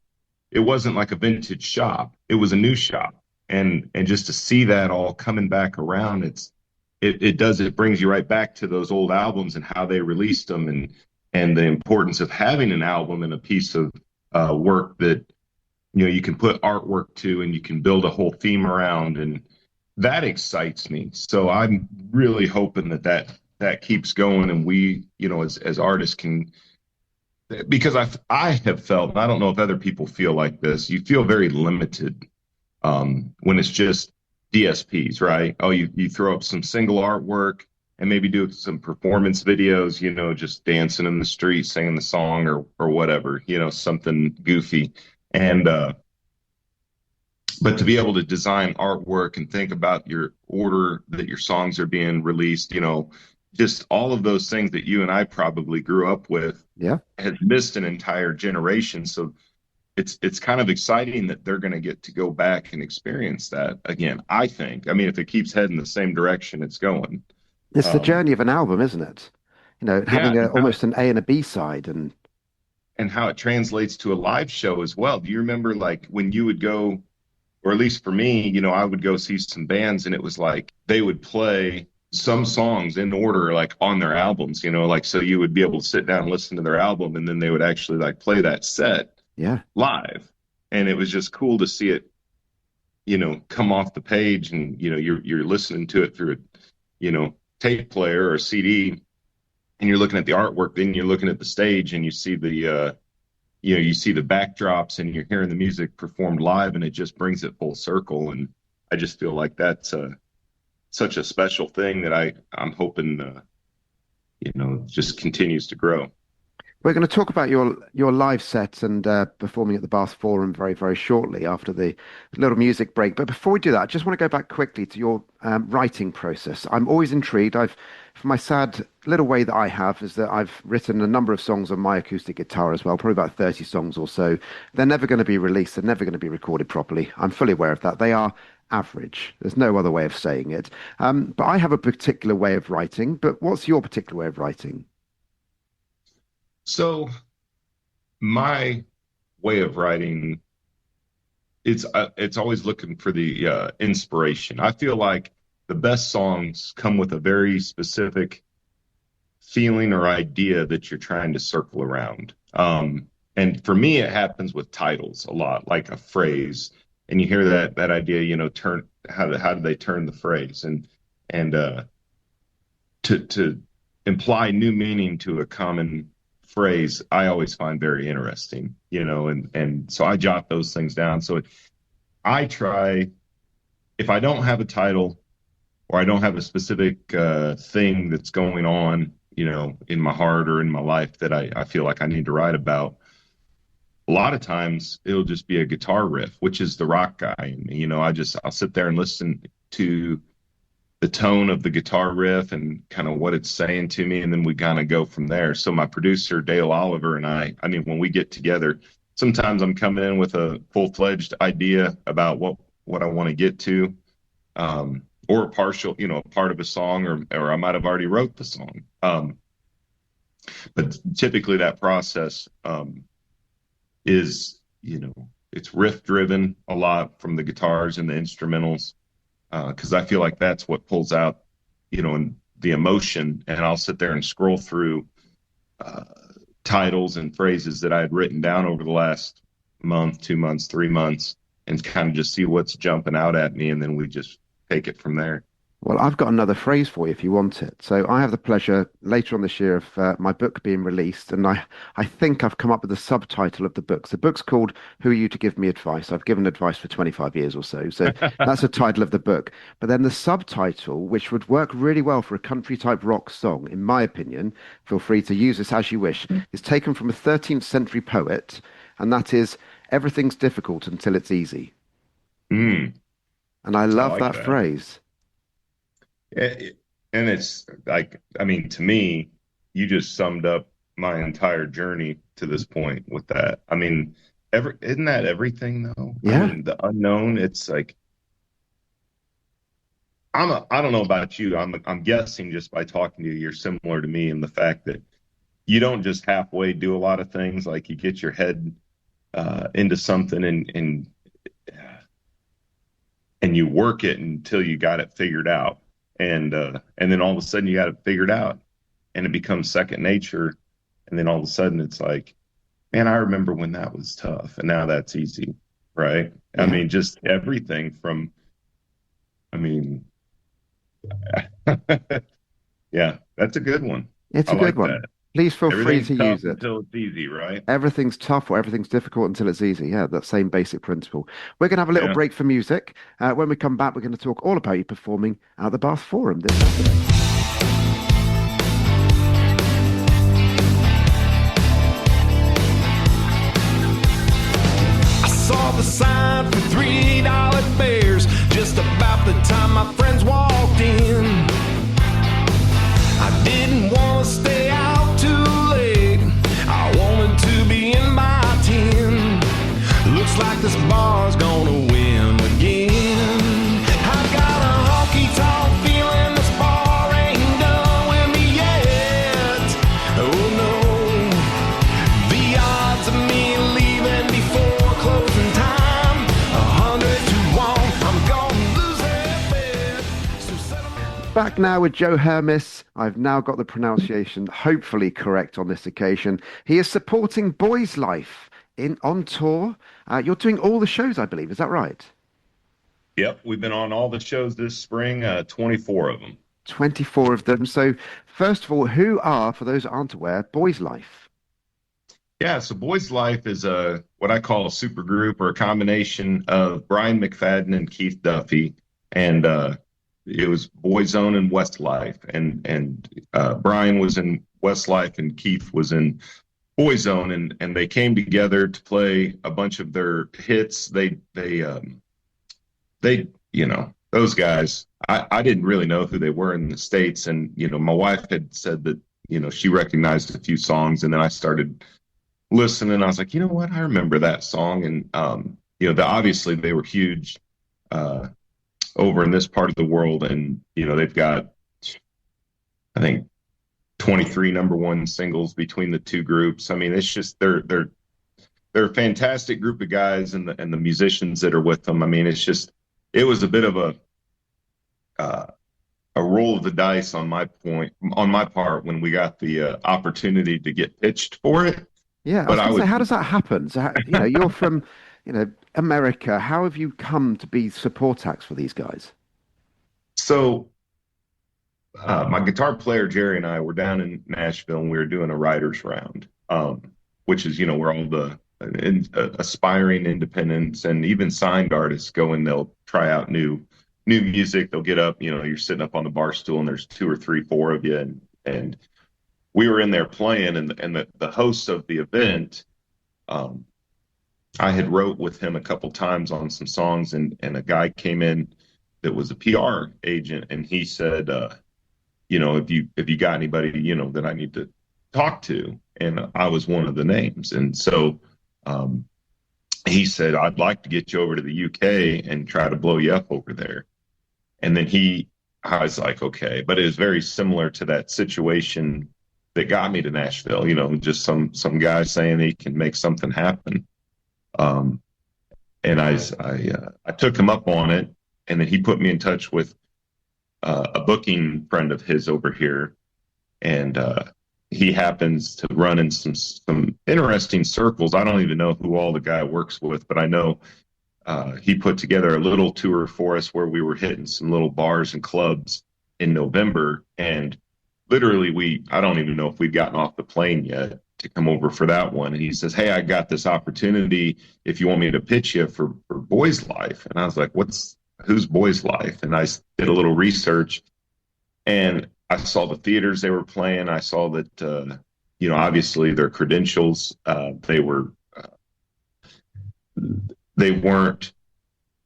like a vintage shop. It was a new shop. And just to see that all coming back around, it brings you right back to those old albums and how they released them and the importance of having an album and a piece of work that you can put artwork to and you can build a whole theme around, and that excites me. So I'm really hoping that keeps going, and we as artists can, because I have felt, and I don't know if other people feel like this, you feel very limited when it's just DSPs, right? Oh, you throw up some single artwork and maybe do some performance videos, just dancing in the street, singing the song or whatever, something goofy. And, but to be able to design artwork and think about your order that your songs are being released, just all of those things that you and I probably grew up with, has missed an entire generation. So it's kind of exciting that they're going to get to go back and experience that again, I think. I mean, if it keeps heading the same direction it's going. It's the journey of an album, isn't it? Having almost an A and a B side and how it translates to a live show as well. Do you remember like when you would go, or at least for me, I would go see some bands and it was like they would play some songs in order, like on their albums, like, so you would be able to sit down and listen to their album, and then they would actually like play that set live. And it was just cool to see it, come off the page, and, you're listening to it through a, tape player or a CD, and you're looking at the artwork, then you're looking at the stage, and you see the, you see the backdrops, and you're hearing the music performed live, and it just brings it full circle. And I just feel like that's such a special thing that I'm hoping, just continues to grow. We're going to talk about your live set and performing at the Bath Forum very, very shortly after the little music break. But before we do that, I just want to go back quickly to your writing process. I'm always intrigued. For my sad little way that I have is that I've written a number of songs on my acoustic guitar as well, probably about 30 songs or so. They're never going to be released. They're never going to be recorded properly. I'm fully aware of that. They are average. There's no other way of saying it. But I have a particular way of writing. But what's your particular way of writing? So my way of writing, it's always looking for the inspiration. I feel like the best songs come with a very specific feeling or idea that you're trying to circle around. And for me, it happens with titles a lot, like a phrase, and you hear that idea, how do they turn the phrase, and to imply new meaning to a common phrase, I always find very interesting, and so I jot those things down. So I try, if I don't have a title or I don't have a specific thing that's going on, in my heart or in my life that I feel like I need to write about, a lot of times it'll just be a guitar riff, which is the rock guy in me. I'll sit there and listen to the tone of the guitar riff and kind of what it's saying to me, and then we kind of go from there. So my producer, Dale Oliver, and I mean, when we get together, sometimes I'm coming in with a full-fledged idea about what I want to get to, or a partial, part of a song, or I might have already wrote the song. But typically that process is, it's riff driven a lot from the guitars and the instrumentals. Because I feel like that's what pulls out, in the emotion. And I'll sit there and scroll through titles and phrases that I had written down over the last month, 2 months, 3 months, and kind of just see what's jumping out at me. And then we just take it from there. Well, I've got another phrase for you if you want it. So I have the pleasure later on this year of my book being released, and I think I've come up with the subtitle of the book. The book's called Who Are You to Give Me Advice? I've given advice for 25 years or so. So that's the title of the book. But then the subtitle, which would work really well for a country-type rock song, in my opinion, feel free to use this as you wish, is taken from a 13th century poet, and that is, everything's difficult until it's easy. And I love that phrase. And it's like, I mean, to me, you just summed up my entire journey to this point with that. I mean, isn't that everything though? Yeah. I mean, the unknown, it's like, I don't know about you. I'm guessing just by talking to you, you're similar to me in the fact that you don't just halfway do a lot of things. Like you get your head into something and you work it until you got it figured out. And then all of a sudden you got it figured out and it becomes second nature. And then all of a sudden it's like, man, I remember when that was tough and now that's easy. Right. Yeah. I mean, just everything from, yeah, that's a good one. It's a good one. That. Please feel free to use it. Until it's easy, right? Everything's tough or everything's difficult until it's easy. Yeah, that same basic principle. We're going to have a little break for music. When we come back, we're going to talk all about you performing at the Bath Forum this Saturday. I saw the sign for $3 bears just about the time my friends walked in. I didn't want to stay out too late. I wanted to be in by 10. Looks like this bar's gonna win again. I got a honky-tonk feeling this bar ain't done with me yet. Oh no, the odds of me leaving before closing time, 100 to 1. I'm gonna lose that bet. So Back back now with Joe Hermes. I've now got the pronunciation hopefully correct on this occasion. He is supporting Boyzlife on tour. You're doing all the shows, I believe. Is that right? Yep, we've been on all the shows this spring, 24 of them. 24 of them. So, first of all, who are, for those that aren't aware, Boyzlife? Yeah, so Boyzlife is what I call a super group or a combination of Brian McFadden and Keith Duffy, and it was Boyzone and Westlife, and Brian was in Westlife and Keith was in Boyzone, and they came together to play a bunch of their hits. They those guys. I didn't really know who they were in the States, and my wife had said that she recognized a few songs, and then I started listening. I was like, you know what, I remember that song, and obviously they were huge over in this part of the world, and they've got, I think, 23 number one singles between the two groups. I mean, it's just they're a fantastic group of guys, and the musicians that are with them. I mean, it was a bit of a roll of the dice on my part when we got the opportunity to get pitched for it. Yeah, I was going to say, how does that happen? So, you're from, America. How have you come to be support acts for these guys? So, my guitar player Jerry and I were down in Nashville, and we were doing a writers round, which is where all the aspiring independents and even signed artists go, and they'll try out new music. They'll get up, you're sitting up on the bar stool, and there's 2 or 3, 4 of you, and we were in there playing, and the host of the event, I had wrote with him a couple times on some songs, and a guy came in that was a PR agent, and he said, if you got anybody, that I need to talk to, and I was one of the names, and so he said, I'd like to get you over to the UK and try to blow you up over there. And then I was like, okay, but it was very similar to that situation that got me to Nashville, just some guy saying he can make something happen. And I took him up on it, and then he put me in touch with a booking friend of his over here, and he happens to run in some interesting circles. I don't even know who all the guy works with, but I know he put together a little tour for us where we were hitting some little bars and clubs in November, and literally I don't even know if we'd gotten off the plane yet to come over for that one. And he says, hey, I got this opportunity if you want me to pitch you for Boyzlife. And I was like, who's Boyzlife? And I did a little research, and I saw the theaters they were playing. I saw that, obviously their credentials, they weren't,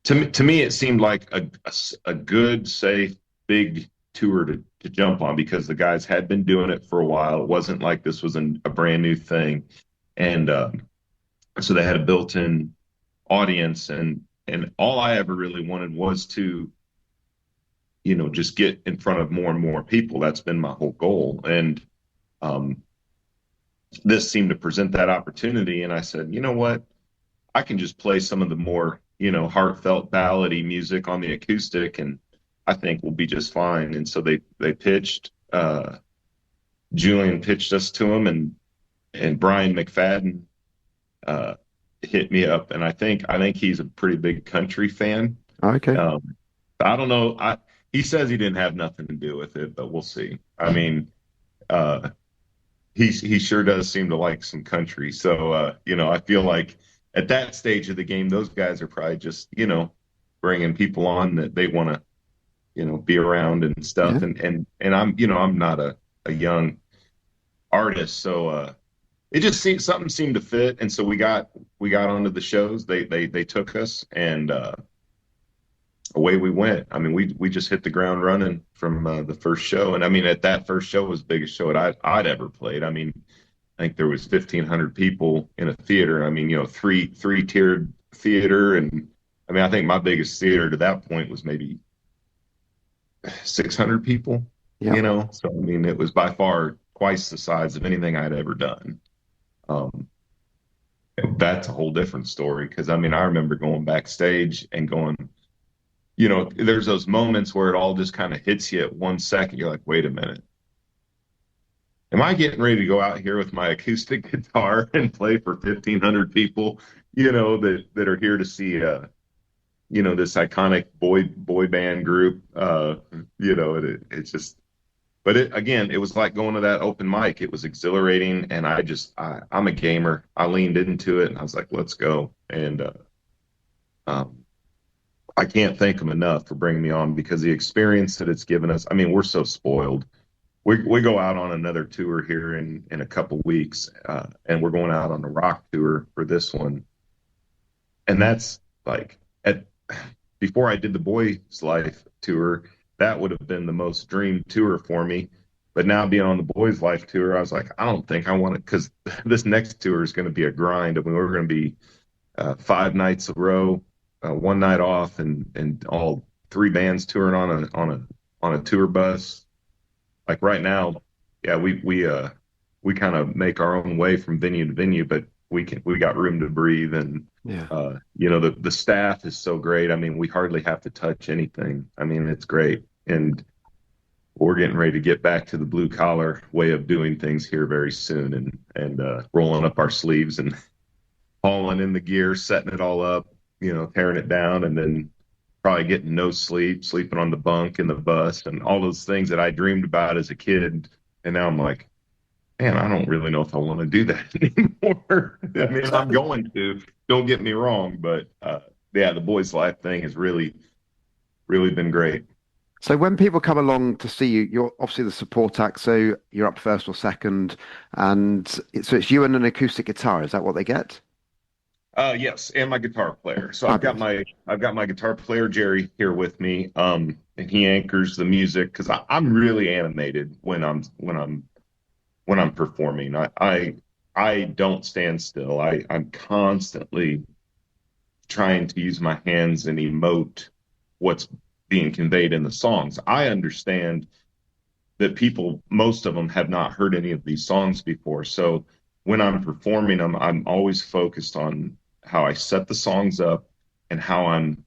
to me, it seemed like a good, safe, big tour to jump on, because the guys had been doing it for a while. It wasn't like this was a brand new thing. And so they had a built-in audience, and all I ever really wanted was to, just get in front of more and more people. That's been my whole goal. And this seemed to present that opportunity. And I said, you know what? I can just play some of the more, heartfelt ballady music on the acoustic, and I think we'll be just fine. And so they pitched, Julian pitched us to him, and Brian McFadden hit me up. And I think he's a pretty big country fan. Okay. I don't know. He says he didn't have nothing to do with it, but we'll see. I mean, he sure does seem to like some country. So, I feel like at that stage of the game, those guys are probably just, bringing people on that they want to, be around and stuff. Yeah. And I'm not a young artist. So, it just something seemed to fit. And so we got onto the shows. They took us, and, away we went. I mean, we just hit the ground running from the first show. And I mean, at that first show was the biggest show I'd ever played. I mean, I think there was 1,500 people in a theater. I mean, three-tiered theater. And I mean, I think my biggest theater to that point was maybe 600 people, So, I mean, it was by far twice the size of anything I'd ever done. That's a whole different story, because, I mean, I remember going backstage and going, there's those moments where it all just kind of hits you at 1 second. You're like, wait a minute. Am I getting ready to go out here with my acoustic guitar and play for 1,500 people, that are here to see, this iconic boy band group? It's just, but again, it was like going to that open mic. It was exhilarating, and I'm a gamer. I leaned into it, and I was like, let's go. And I can't thank them enough for bringing me on, because the experience that it's given us. I mean, we're so spoiled. We go out on another tour here in a couple weeks, and we're going out on a rock tour for this one. And that's like, before I did the Boyzlife tour, that would have been the most dream tour for me. But now being on the Boyzlife tour, I was like, I don't think I want it, because this next tour is going to be a grind. I mean, we're going to be 5 nights a row, 1 night off, and all 3 bands touring on a tour bus. Like right now, yeah, we kind of make our own way from venue to venue, but we got room to breathe, and the staff is so great. I mean, we hardly have to touch anything. I mean, it's great, and we're getting ready to get back to the blue collar way of doing things here very soon, and rolling up our sleeves and hauling in the gear, setting it all up, tearing it down, and then probably getting no sleep, sleeping on the bunk in the bus, and all those things that I dreamed about as a kid. And now I'm like, man, I don't really know if I want to do that anymore. I mean, I'm going to, don't get me wrong, but the Boyzlife thing has really, really been great. So when people come along to see you, you're obviously the support act, so you're up first or second, and so it's you and an acoustic guitar. Is that what they get? Yes, and my guitar player. So I've got my guitar player Jerry here with me, and he anchors the music, because I'm really animated when I'm performing. I don't stand still. I'm constantly trying to use my hands and emote what's being conveyed in the songs. I understand that most of them have not heard any of these songs before. So when I'm performing them, I'm always focused on how I set the songs up and how I'm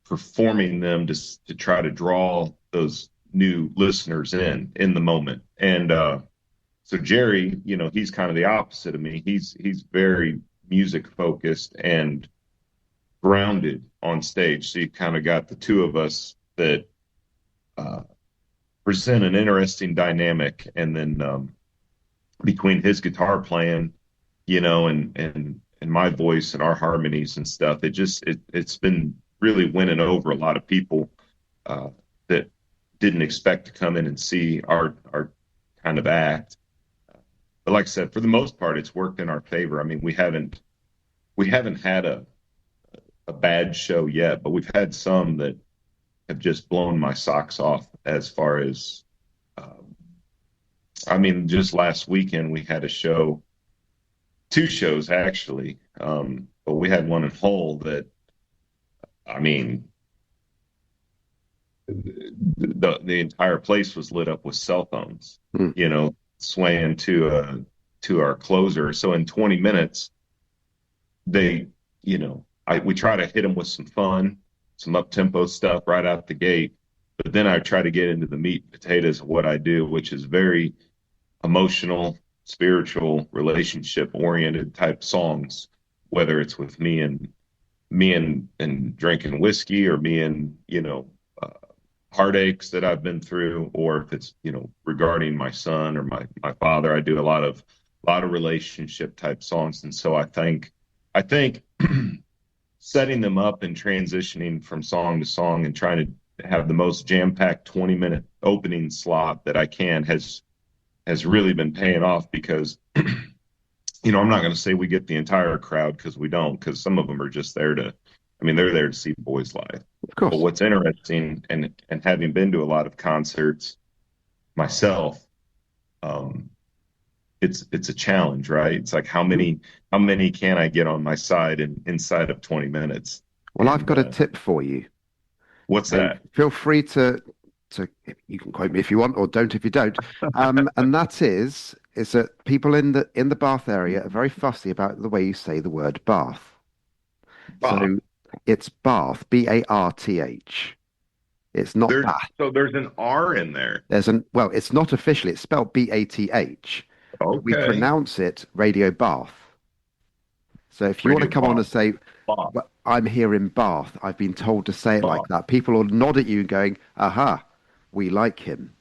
performing them to try to draw those new listeners in the moment. And so Jerry, he's kind of the opposite of me. He's very music focused and grounded on stage. So you kind of got the two of us that present an interesting dynamic. And then between his guitar playing, and my voice and our harmonies and stuff, it's been really winning over a lot of people that didn't expect to come in and see our kind of act. But like I said, for the most part, it's worked in our favor. I mean, we haven't had a bad show yet, but we've had some that have just blown my socks off. As far as, just last weekend we had a show, 2 shows actually, but we had one in Hull that, the entire place was lit up with cell phones, swaying to our closer. So in 20 minutes, we try to hit them with some fun, some up-tempo stuff right out the gate. But then I try to get into the meat and potatoes of what I do, which is very emotional, spiritual, relationship-oriented type songs, whether it's with me and drinking whiskey, or me and, heartaches that I've been through, or if it's, regarding my son or my father. I do a lot of relationship type songs. And so I think setting them up and transitioning from song to song and trying to have the most jam-packed 20-minute opening slot that I can has really been paying off, because I'm not going to say we get the entire crowd, because we don't, because some of them are just there they're there to see Boyzlife. Of course. But what's interesting, and having been to a lot of concerts myself, it's a challenge, right? It's like, how many can I get on my side inside of 20 minutes? Well, I've got a tip for you. What's that? Feel free to you can quote me if you want, or don't if you don't. And that is that people in the Bath area are very fussy about the way you say the word Bath. Bath. So It's Bath, Barth. It's not Bath. So there's an R in there. Well, it's not officially. It's spelled Bath. Okay. We pronounce it Radio Bath. So if you want to come on and say, well, I'm here in Bath, I've been told to say it like that, people will nod at you going, aha, we like him.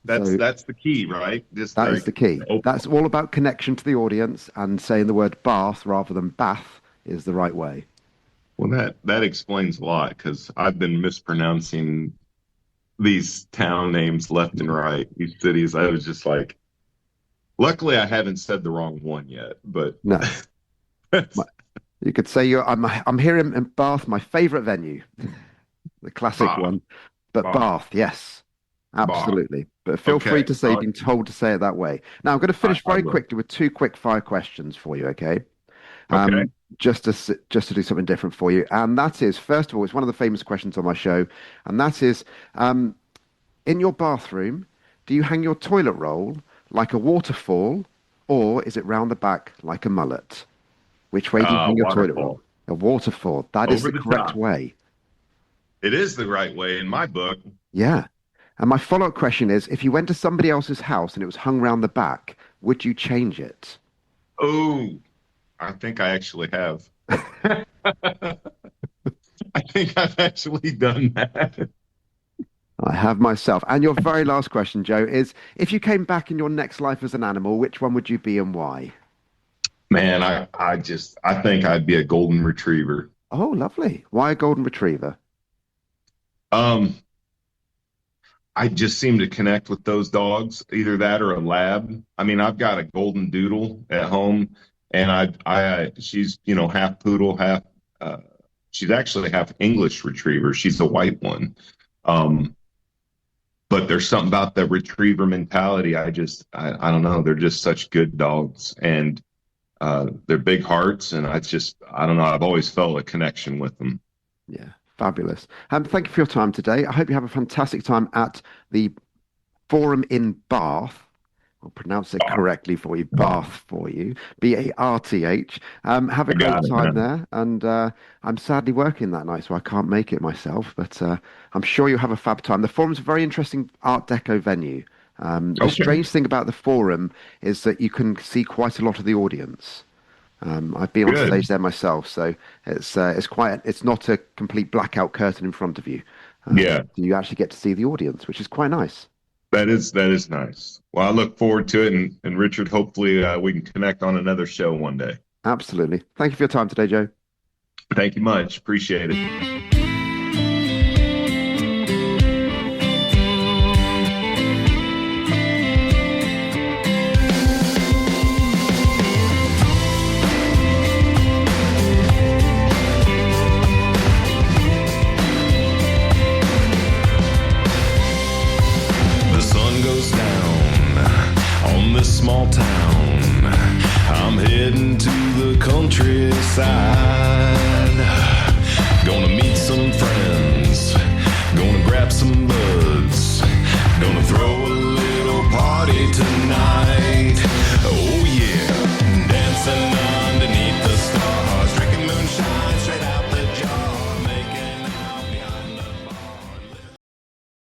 That's the key, right? That is the key. That's all about connection to the audience, and saying the word Bath rather than Bath is the right way. Well, that explains a lot, because I've been mispronouncing these town names left and right, these cities. I was just like, luckily I haven't said the wrong one yet, but no. You could say I'm here in Bath, my favorite venue, the classic one, but Bath, yes. Absolutely. But feel free to say you've been told to say it that way. Now, I'm going to finish very quickly with 2 quick fire questions for you, okay? Just to do something different for you. And that is, first of all, it's one of the famous questions on my show. And that is, in your bathroom, do you hang your toilet roll like a waterfall, or is it round the back like a mullet? Which way do you hang your toilet roll? A waterfall. That is the correct way. It is the right way in my book. Yeah. And my follow-up question is, if you went to somebody else's house and it was hung round the back, would you change it? Oh, I think I actually have. I think I've actually done that. I have myself. And your very last question, Joe, is if you came back in your next life as an animal, which one would you be and why? Man, I think I'd be a golden retriever. Oh, lovely. Why a golden retriever? I just seem to connect with those dogs, either that or a lab. I mean, I've got a golden doodle at home, and she's, half poodle, she's actually half English retriever. She's a white one. But there's something about the retriever mentality. I don't know. They're just such good dogs, and they're big hearts. And I don't know. I've always felt a connection with them. Yeah. Fabulous. Thank you for your time today. I hope you have a fantastic time at the Forum in Bath. I'll pronounce it correctly for you. Bath for you. Barth. Have a great time there. And I'm sadly working that night, so I can't make it myself. But I'm sure you'll have a fab time. The Forum's a very interesting Art Deco venue. The strange thing about the Forum is that you can see quite a lot of the audience. I've been on stage there myself, so it's not a complete blackout curtain in front of you. You actually get to see the audience, which is quite nice. That is nice. Well, I look forward to it, and Richard, hopefully we can connect on another show one day. Absolutely. Thank you for your time today, Joe. Thank you much. Appreciate it. Small town, I'm heading to the countryside, gonna meet some friends, gonna grab some